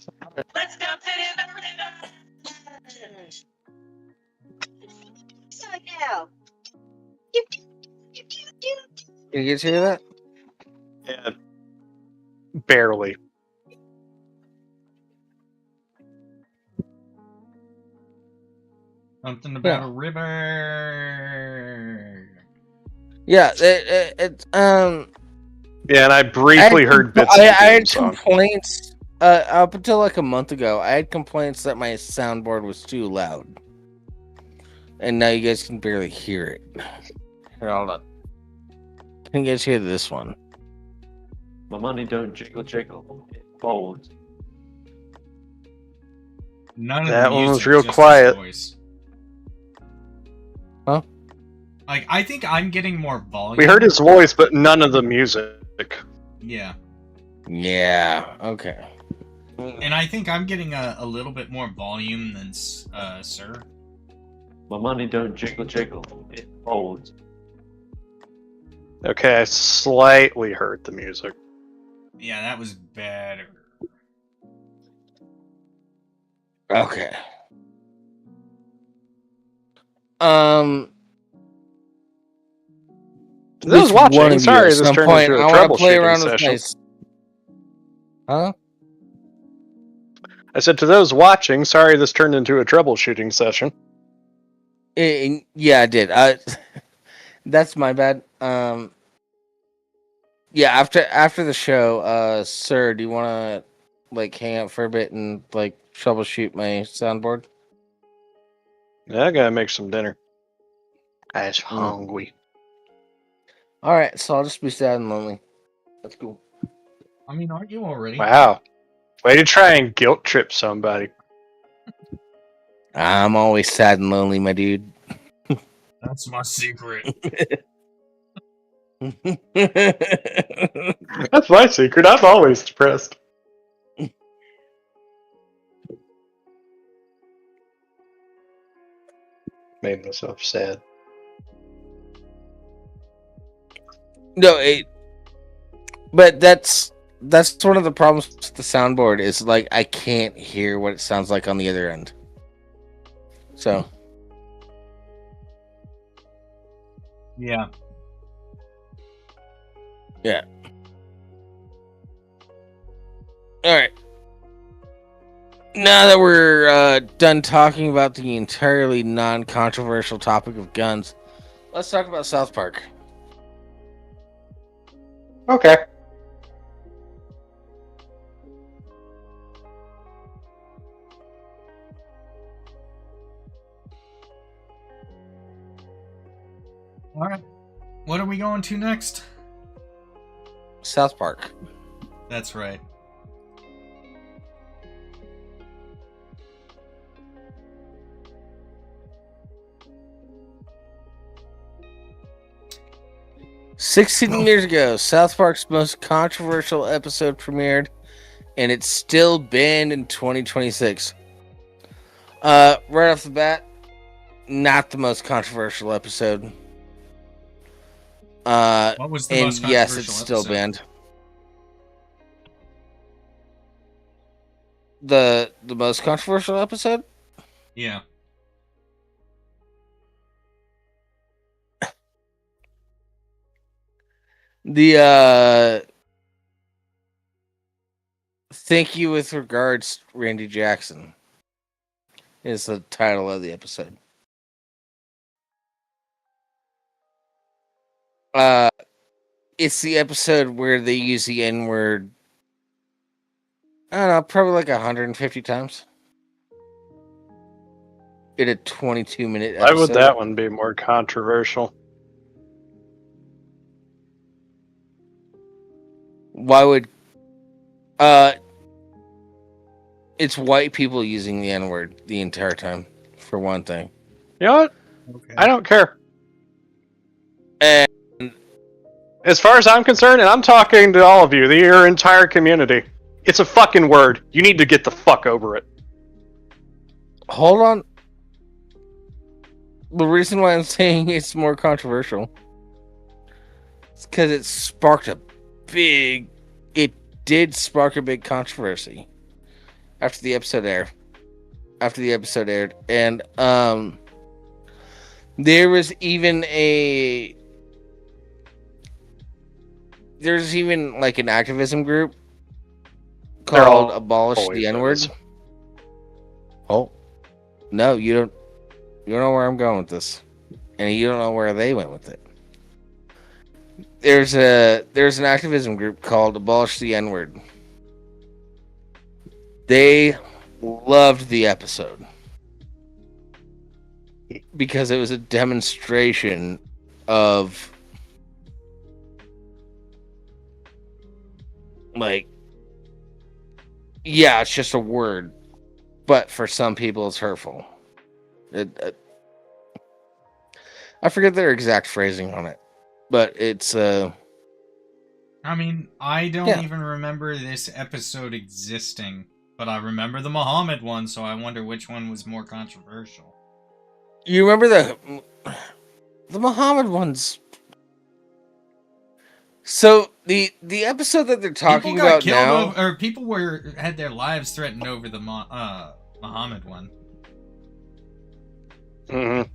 So now. Can you guys hear that? Yeah, barely. Something about a river. Yeah, Yeah, and I briefly heard bits of I the had theme song. complaints up until like a month ago. I had complaints that my soundboard was too loud, and now you guys can barely hear it. Here, hold on. Can you guys hear this one? My money don't jiggle jiggle. It folds. None of That the one was music, real just his quiet. voice. Huh? Like, I think I'm getting more volume. We heard his voice, but none of the music. Yeah. Yeah. Okay. And I think I'm getting a little bit more volume than Sir. My money don't jiggle jiggle. It folds. Okay, I slightly heard the music. Yeah, that was better. Okay. To those Which one watching, of sorry you, this at some turned point, into a I want to play troubleshooting around with session. Huh? I said to those watching, sorry this turned into a troubleshooting session. Yeah, I did. That's my bad. Yeah, after the show, Sir, do you want to like hang out for a bit and like troubleshoot my soundboard? Yeah, I gotta make some dinner. I was hungry. All right, so I'll just be sad and lonely. That's cool. I mean, aren't you already? Wow. Way to try and guilt trip somebody. I'm always sad and lonely, my dude. That's my secret. That's my secret. I'm always depressed. Made myself sad. No, but that's one of the problems with the soundboard is like I can't hear what it sounds like on the other end. So Yeah. yeah. All right. Now that we're done talking about the entirely non-controversial topic of guns, let's talk about South Park. Okay. Alright. What are we going to next? South Park. That's right. $16 years ago, South Park's most controversial episode premiered, and it's still banned in 2026. Right off the bat, not the most controversial episode. What was the most and yes, controversial it's still episode? banned. The most controversial episode? Yeah. The Thank You With Regards, Randy Jackson is the title of the episode. It's the episode where they use the N-word, I don't know, probably like 150 times. In a 22-minute episode. Why would that one be more controversial? Why would... It's white people using the N-word the entire time, for one thing. You know what? Okay. I don't care. And As far as I'm concerned, and I'm talking to all of you, your entire community, it's a fucking word. You need to get the fuck over it. hold on. The reason why I'm saying it's more controversial is because it sparked a big... It did spark a big controversy after the episode aired. And there was even like an activism group called Abolish the N-word. Oh, no, you don't. You don't know where I'm going with this, and you don't know where they went with it. There's an activism group called Abolish the N-Word. They loved the episode because it was a demonstration of like, yeah, it's just a word, but for some people it's hurtful. I forget their exact phrasing on it, but it's I mean, I don't Yeah. even remember this episode existing, but I remember the Muhammad one, so I wonder which one was more controversial. You remember the Muhammad ones. So the episode that they're talking People got about killed now, or people had their lives threatened over the Muhammad one. Mhm.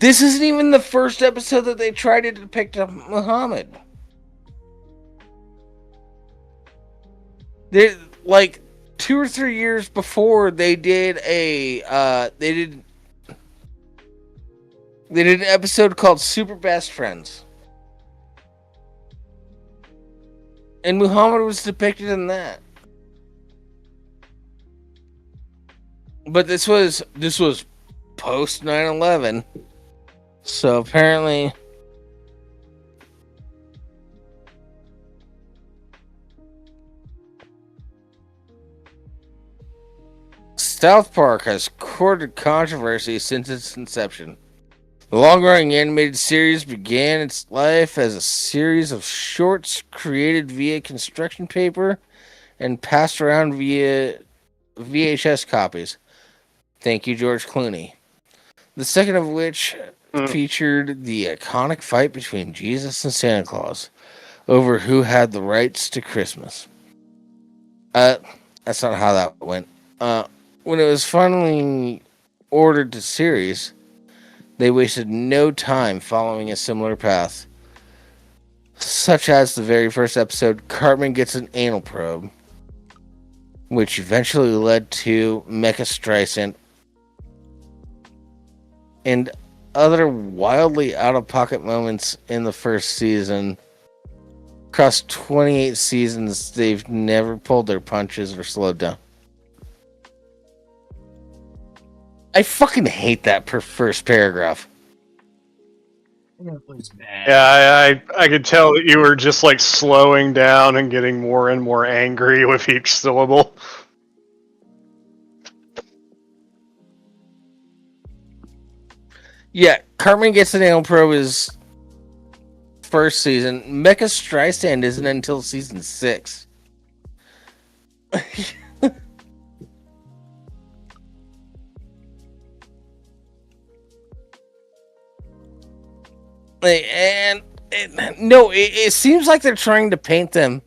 this isn't even the first episode that they tried to depict of Muhammad. They like 2 or 3 years before they did an episode called Super Best Friends. And Muhammad was depicted in that. But this was post 9/11. So apparently South Park has courted controversy since its inception. The long-running animated series began its life as a series of shorts created via construction paper and passed around via VHS copies. Thank you, George Clooney. The second of which featured the iconic fight between Jesus and Santa Claus over who had the rights to Christmas. That's not how that went. When it was finally ordered to series, they wasted no time following a similar path. Such as the very first episode, Cartman gets an anal probe, which eventually led to Mecha Streisand and other wildly out-of-pocket moments in the first season. Across 28 seasons, they've never pulled their punches or slowed down. I fucking hate that first paragraph. Yeah, I could tell that you were just like slowing down and getting more and more angry with each syllable. Yeah, Cartman gets an anal probe is first season. Mecha Streisand isn't until season 6. It seems like they're trying to paint them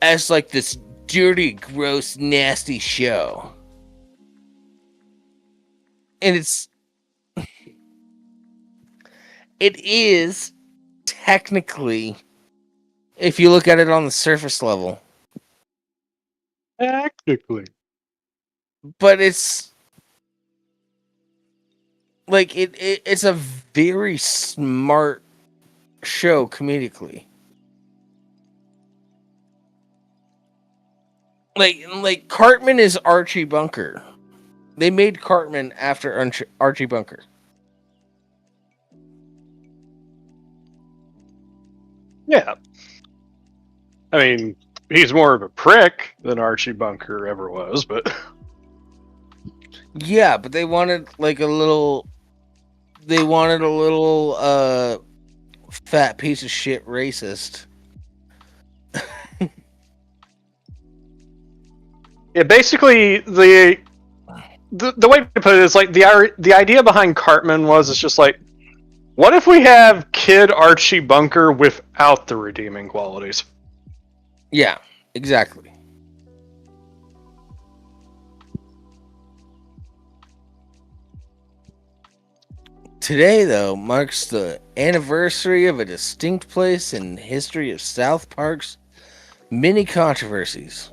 as like this dirty, gross, nasty show. And it is technically, if you look at it on the surface level. Technically. But it's like it's a very smart show comedically. Like Cartman is Archie Bunker. They made Cartman after Archie Bunker. Yeah. I mean, he's more of a prick than Archie Bunker ever was, but Yeah, but they wanted like a little fat piece of shit racist. yeah, basically the way to put it is like the idea behind Cartman was it's just like, what if we have Kid Archie Bunker without the redeeming qualities? Yeah, exactly. Today, though, marks the anniversary of a distinct place in the history of South Park's many controversies,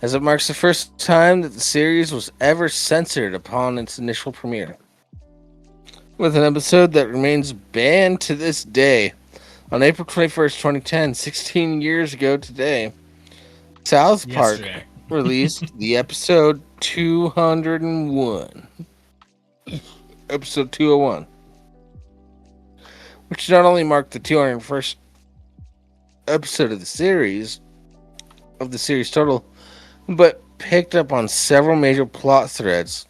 as it marks the first time that the series was ever censored upon its initial premiere. with an episode that remains banned to this day. On April 21st, 2010, 16 years ago today, South Park Yesterday. released the episode 201. Episode 201. Which not only marked the 201st episode of the series total, but picked up on several major plot threads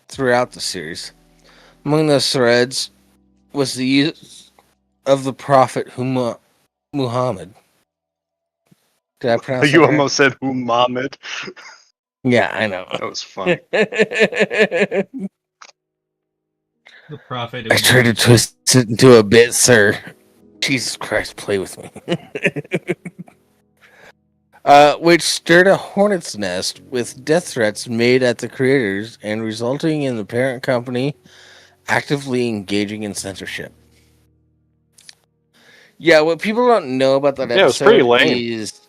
throughout the series. Among those threads was the use of the prophet Muhammad. Did I pronounce You that right? almost said Muhammad. Yeah, I know. That was funny. The prophet. I tried to twist it into a bit, sir. Jesus Christ, play with me. Which stirred a hornet's nest with death threats made at the creators and resulting in the parent company actively engaging in censorship. Yeah, what people don't know about that episode Yeah, it was pretty lame. is...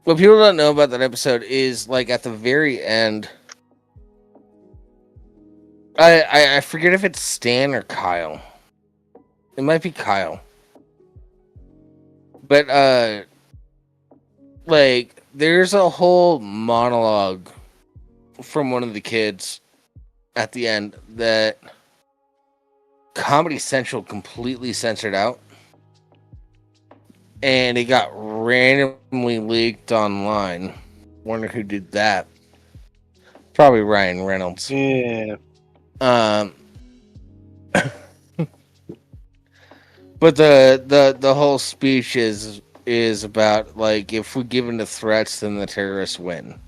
What people don't know about that episode is, like, at the very end... I forget if it's Stan or Kyle. It might be Kyle. But, like, there's a whole monologue from one of the kids at the end that Comedy Central completely censored out. And it got randomly leaked online. Wonder who did that. Probably Ryan Reynolds. Yeah. But the whole speech is about, like, if we give in to threats, then the terrorists win.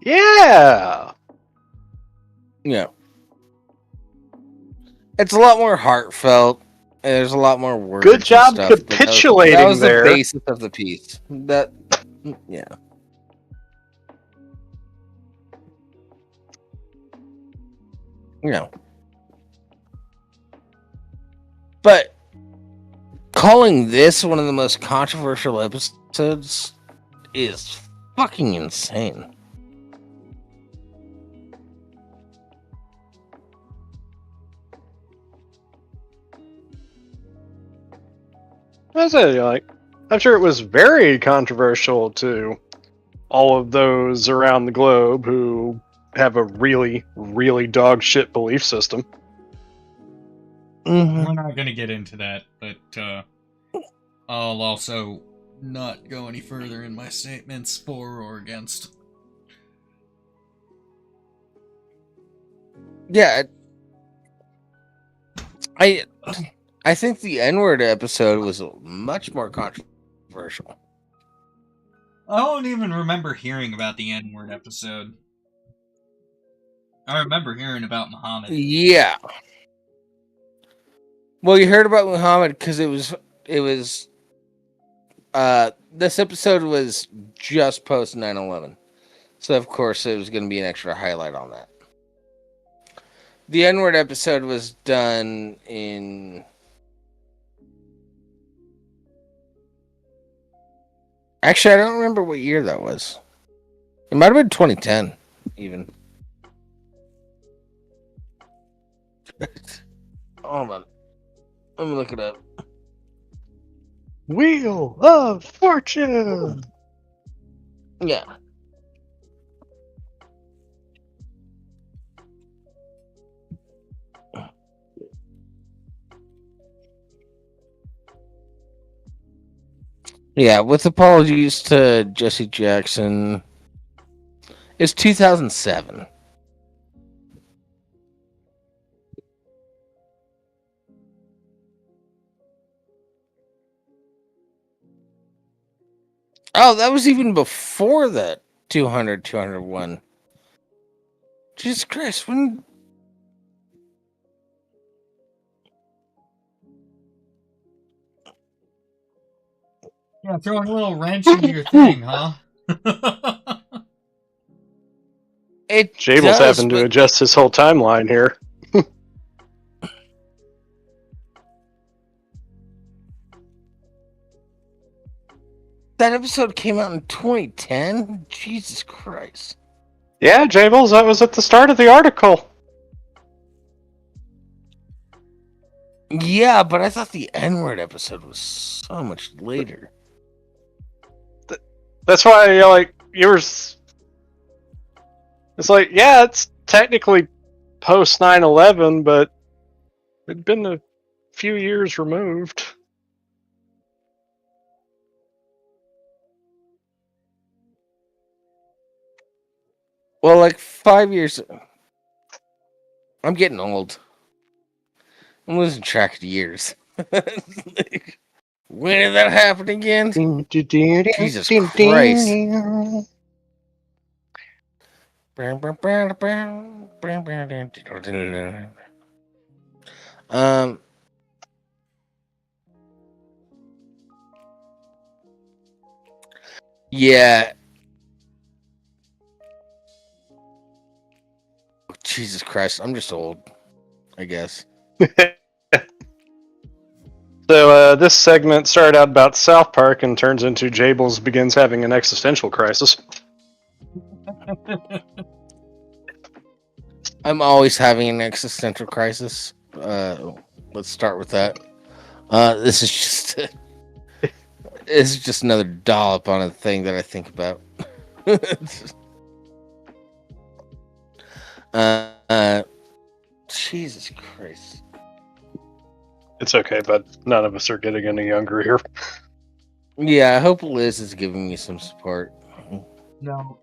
Yeah. Yeah. It's a lot more heartfelt. And there's a lot more words. Good and job stuff, but capitulating that was there. the basis of the piece. Yeah. No. But calling this one of the most controversial episodes is fucking insane. I say, like, I'm sure it was very controversial to all of those around the globe who have a really, really dog shit belief system. Mm-hmm. We're not gonna get into that, but I'll also not go any further in my statements for or against. Yeah, I think the N-word episode was much more controversial. I don't even remember hearing about the N-word episode. I remember hearing about Muhammad. Yeah. Well, you heard about Muhammad because it was this episode was just post 9/11. So of course it was going to be an extra highlight on that. The N-word episode was done in... Actually, I don't remember what year that was. It might have been 2010, even. Hold on. Let me look it up. Wheel of Fortune! Yeah. Yeah, with apologies to Jesse Jackson. It's 2007. Oh, that was even before that 201. Jesus Christ, when... Yeah, throwing a little wrench into your thing, huh? It Jables does, having to but adjust his whole timeline here. that episode came out in 2010? Jesus Christ. Yeah, Jables, that was at the start of the article. Yeah, but I thought the N-word episode was so much later. That's why yours. It's like, yeah, it's technically post 9/11, but it'd been a few years removed. Well, like 5 years. I'm getting old. I'm losing track of years. Like, when did that happen again? Jesus Christ. Yeah. Jesus Christ, I'm just old, I guess. So this segment started out about South Park and turns into Jables begins having an existential crisis. I'm always having an existential crisis. Let's start with that. This is just it's just another dollop on a thing that I think about. Jesus Christ. It's okay, but none of us are getting any younger here. Yeah, I hope Liz is giving me some support. No.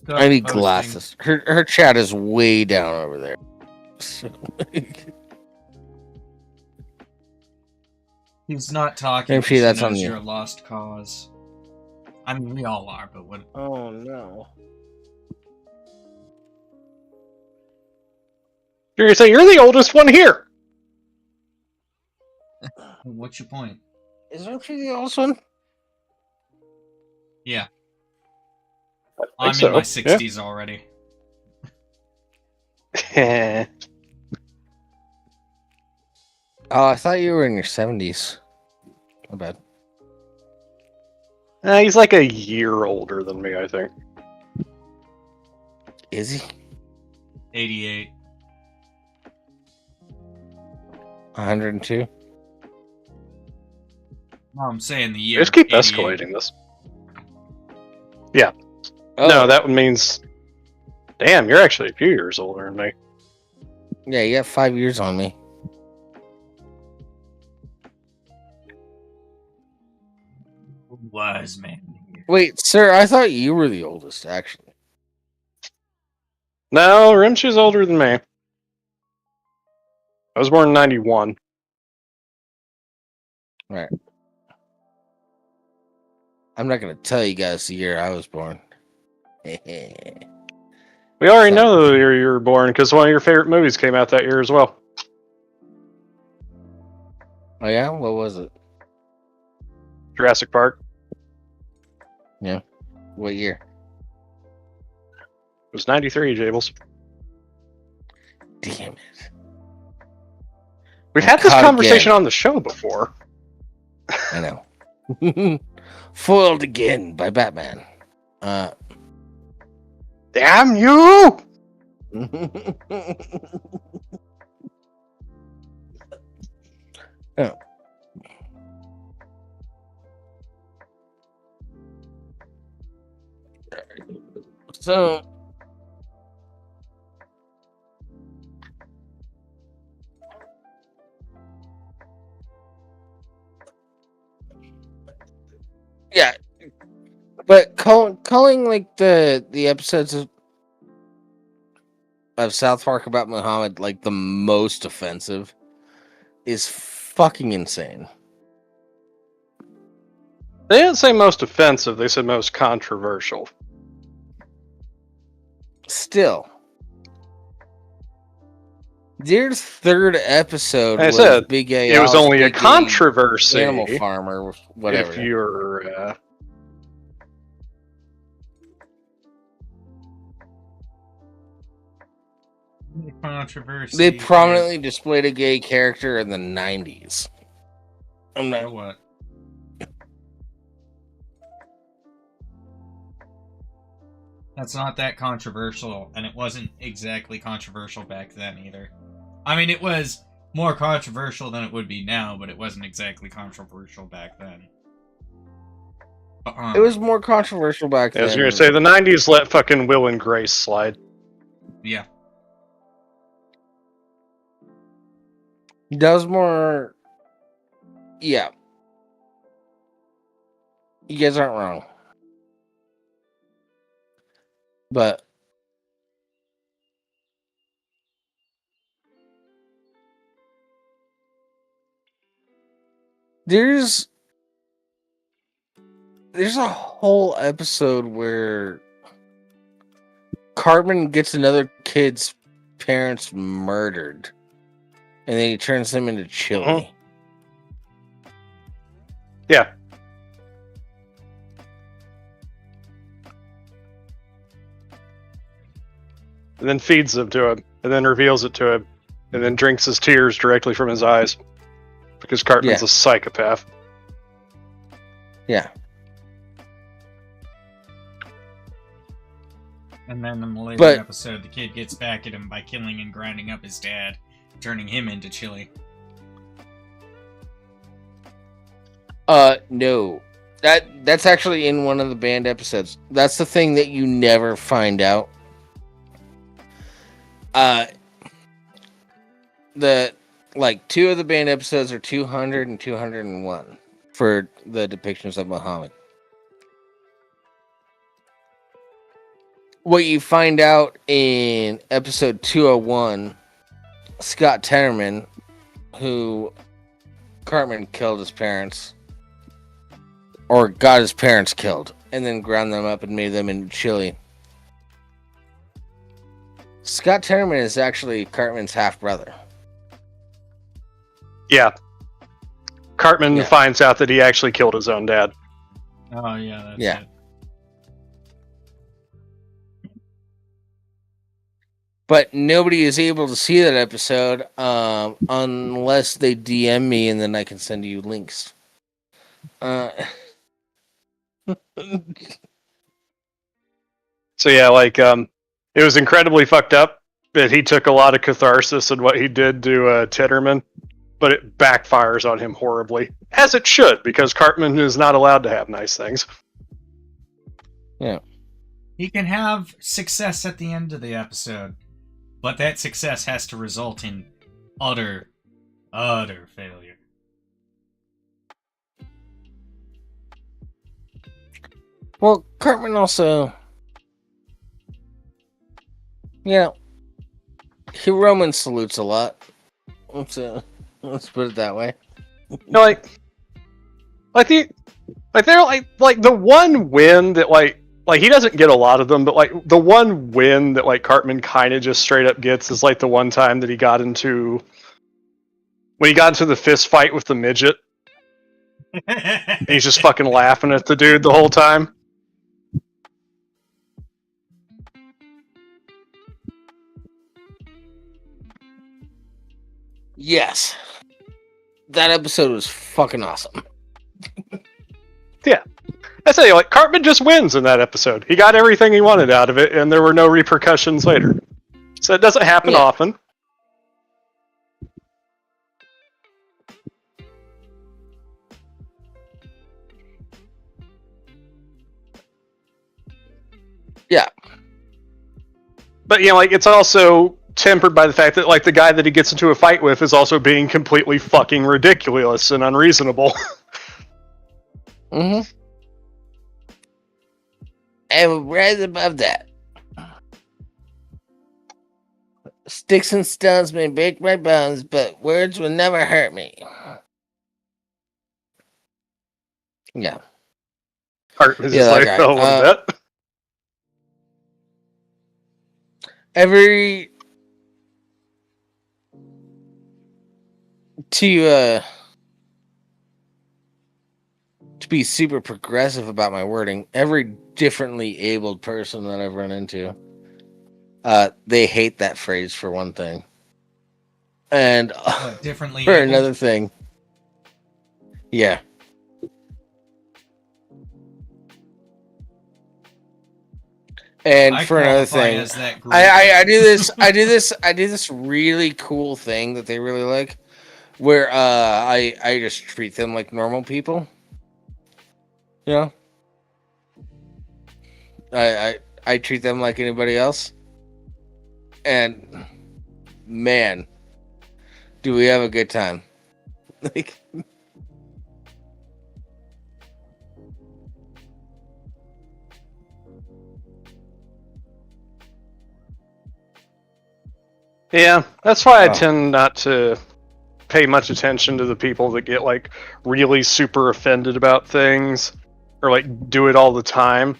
I need glasses. Her chat is way down over there. So, He's not talking. Rimshee, that's on You're you. a lost cause. I mean, we all are, but what? Oh no. You're gonna say you're the oldest one here. What's your point? Is Rimshee the oldest one? Yeah. I I'm think in my so, 60s already. Yeah. Oh, I thought you were in your 70s. My bad. He's like a year older than me, I think. Is he? 88. 102? No, I'm saying the year. Just keep 88. escalating this. Yeah. Oh. No, that means. Damn, you're actually a few years older than me. Yeah, you got 5 years on me. Wise man. Wait, sir, I thought you were the oldest, actually. No, Rimshee's older than me. I was born in 91. Right. I'm not going to tell you guys the year I was born. We already So- know the year you were born because one of your favorite movies came out that year as well. Oh, yeah? What was it? Jurassic Park. Yeah. What year? It was 93, Jables. Damn it. We've I'm had this caught conversation again. on the show before. I know. Foiled again by Batman. Damn you! Oh. So yeah, but calling like the episodes of South Park about Muhammad like the most offensive is fucking insane. They didn't say most offensive, they said most controversial. Still, their third episode I was said, Big A. It was Al's only a Big A controversy Animal Farm or whatever. if you're... Controversy. They prominently displayed a gay character in the 90s. I'm So not. what? That's not that controversial, and it wasn't exactly controversial back then either. I mean, it was more controversial than it would be now, but it wasn't exactly controversial back then. It was more controversial back then. I was going to say, the 90s let fucking Will and Grace slide. Yeah. Does more... Yeah. You guys aren't wrong. But... There's a whole episode where Cartman gets another kid's parents murdered, and then he turns them into chili. Uh-huh. Yeah. And then feeds them to him, and then reveals it to him, and then drinks his tears directly from his eyes. Because Cartman's a psychopath. Yeah. And then in the later episode, the kid gets back at him by killing and grinding up his dad, turning him into chili. No. That's actually in one of the banned episodes. That's the thing that you never find out. Two of the banned episodes are 200 and 201 for the depictions of Muhammad. What you find out in episode 201, Scott Tenorman, who Cartman killed his parents, or got his parents killed, and then ground them up and made them into chili. Scott Tenorman is actually Cartman's half-brother. Yeah. Cartman finds out that he actually killed his own dad. Oh, yeah, that's it. But nobody is able to see that episode unless they DM me, and then I can send you links. So yeah, it was incredibly fucked up that he took a lot of catharsis in what he did to Titterman, but it backfires on him horribly, as it should, because Cartman is not allowed to have nice things. Yeah. He can have success at the end of the episode, but that success has to result in utter failure. Well, Cartman also... Yeah, he Roman salutes a lot. Let's put it that way. No, the one win that he doesn't get a lot of them, but the one win that Cartman kind of just straight up gets is the one time that he got into the fist fight with the midget. And he's just fucking laughing at the dude the whole time. Yes. That episode was fucking awesome. Yeah. I say, Cartman just wins in that episode. He got everything he wanted out of it, and there were no repercussions later. So it doesn't happen often. Yeah. But, it's also tempered by the fact that, the guy that he gets into a fight with is also being completely fucking ridiculous and unreasonable. Mm-hmm. And right above that, sticks and stones may break my bones, but words will never hurt me. Yeah. Art is just a little bit. To be super progressive about my wording, every differently abled person that I've run into, they hate that phrase for one thing. And differently for abled? another thing. Yeah. . And I for another qualify thing, as that group. I do this really cool thing that they really like, where I just treat them like normal people. You know, I treat them like anybody else, and man, do we have a good time? Like, Yeah, that's why I Oh. tend not to pay much attention to the people that get like really super offended about things or like do it all the time.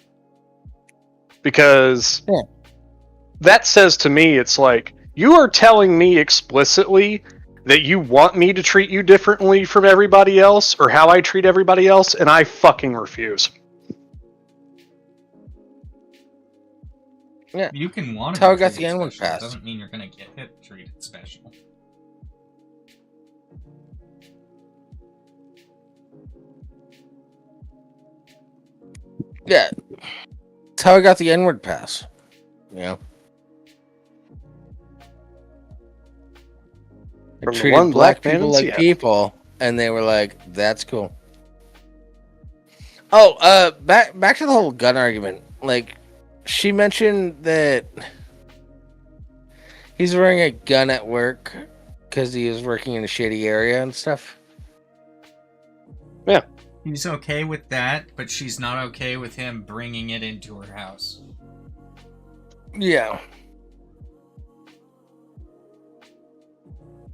Because Yeah. that says to me, it's like, you are telling me explicitly that you want me to treat you differently from everybody else or how I treat everybody else, and I fucking refuse. Yeah. You can want That's to how be I got the treated N-word special. It passed. doesn't mean you're gonna get it treated special. Yeah, that's how I got the N-word pass. You know, I From the treated one black man people in like Seattle. people, and they were like, "That's cool." Oh, back to the whole gun argument. Like, she mentioned that he's wearing a gun at work because he was working in a shady area and stuff. Yeah. He's okay with that, but she's not okay with him bringing it into her house. Yeah.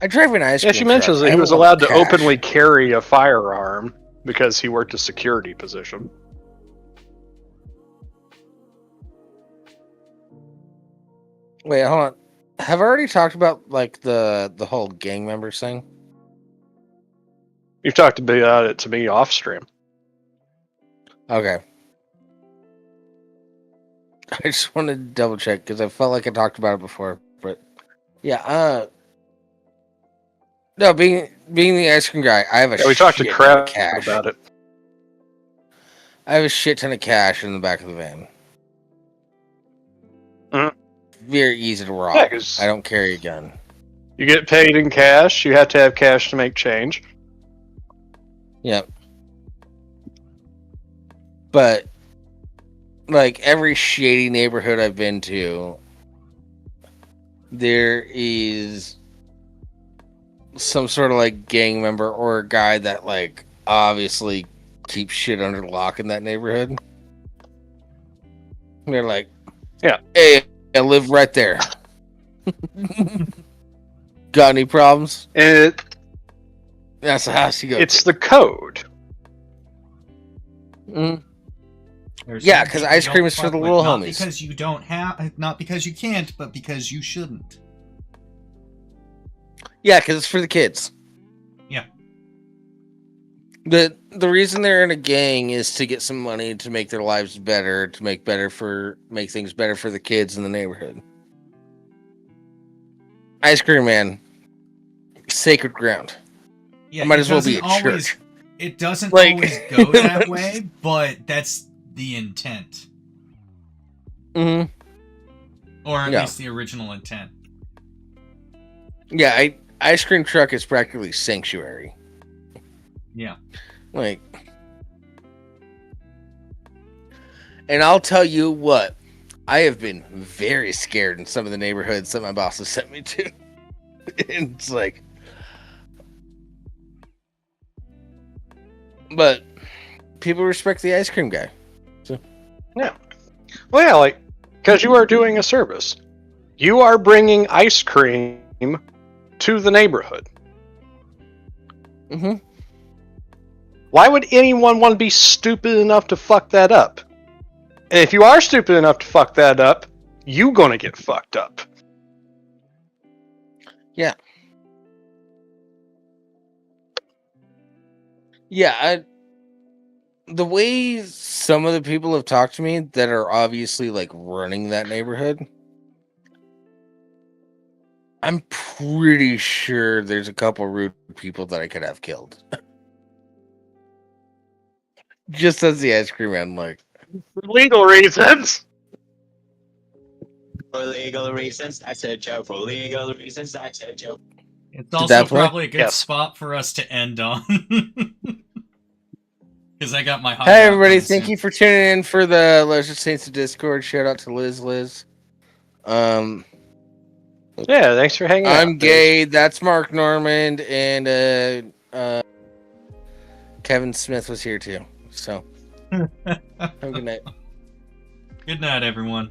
I drive an ice cream Yeah, she mentions truck. that I he have was a lot allowed of to cash. openly carry a firearm because he worked a security position. Wait, hold on. Have I already talked about like the whole gang members thing? You've talked about it to me off stream. Okay. I just wanted to double check because I felt like I talked about it before, but yeah. No, being the ice cream guy, I have a Yeah, we talked to shit ton of Crab cash. about it. I have a shit ton of cash in the back of the van. Mhm. Very easy to rob. Yeah, 'cause I don't carry a gun. you get paid in cash. You have to have cash to make change. Yep. But like every shady neighborhood I've been to, there is some sort of like gang member or a guy that like obviously keeps shit under lock in that neighborhood. And they're like, Yeah. Hey, I live right there. Got any problems? And That's the house you go it's to. the code. Mm. There's Yeah, some 'cause people ice you cream don't is for fuck the with, little not homies. because you don't have, not because you can't, but because you shouldn't. Yeah, because it's for the kids. Yeah. The reason they're in a gang is to get some money to make their lives better, to make things better for the kids in the neighborhood. Ice cream man, sacred ground. Yeah, I might it as well be doesn't a always. church. It doesn't Like- always go that way, but that's the intent, Mm-hmm. or at Yeah. least the original intent. Yeah, ice cream truck is practically sanctuary. Yeah. Like, and I'll tell you what, I have been very scared in some of the neighborhoods that my boss has sent me to. And it's like, but people respect the ice cream guy. Well, yeah, like, because you are doing a service. You are bringing ice cream to the neighborhood. Mm-hmm. Why would anyone want to be stupid enough to fuck that up? And if you are stupid enough to fuck that up, you gonna get fucked up. Yeah, the way some of the people have talked to me that are obviously like running that neighborhood, I'm pretty sure there's a couple rude people that I could have killed. Just as the ice cream man, like, For legal reasons. For legal reasons, I said Joe. For legal reasons, I said Joe. It's that also play? probably a good Yes. spot for us to end on. Because I got my high. Hey everybody, thank you for tuning in for the Leisure Saints of Discord. Shout out to Liz. Yeah, thanks for hanging out. I'm Gay, that's Mark Normand, and Kevin Smith was here too. So have a good night. Good night, everyone.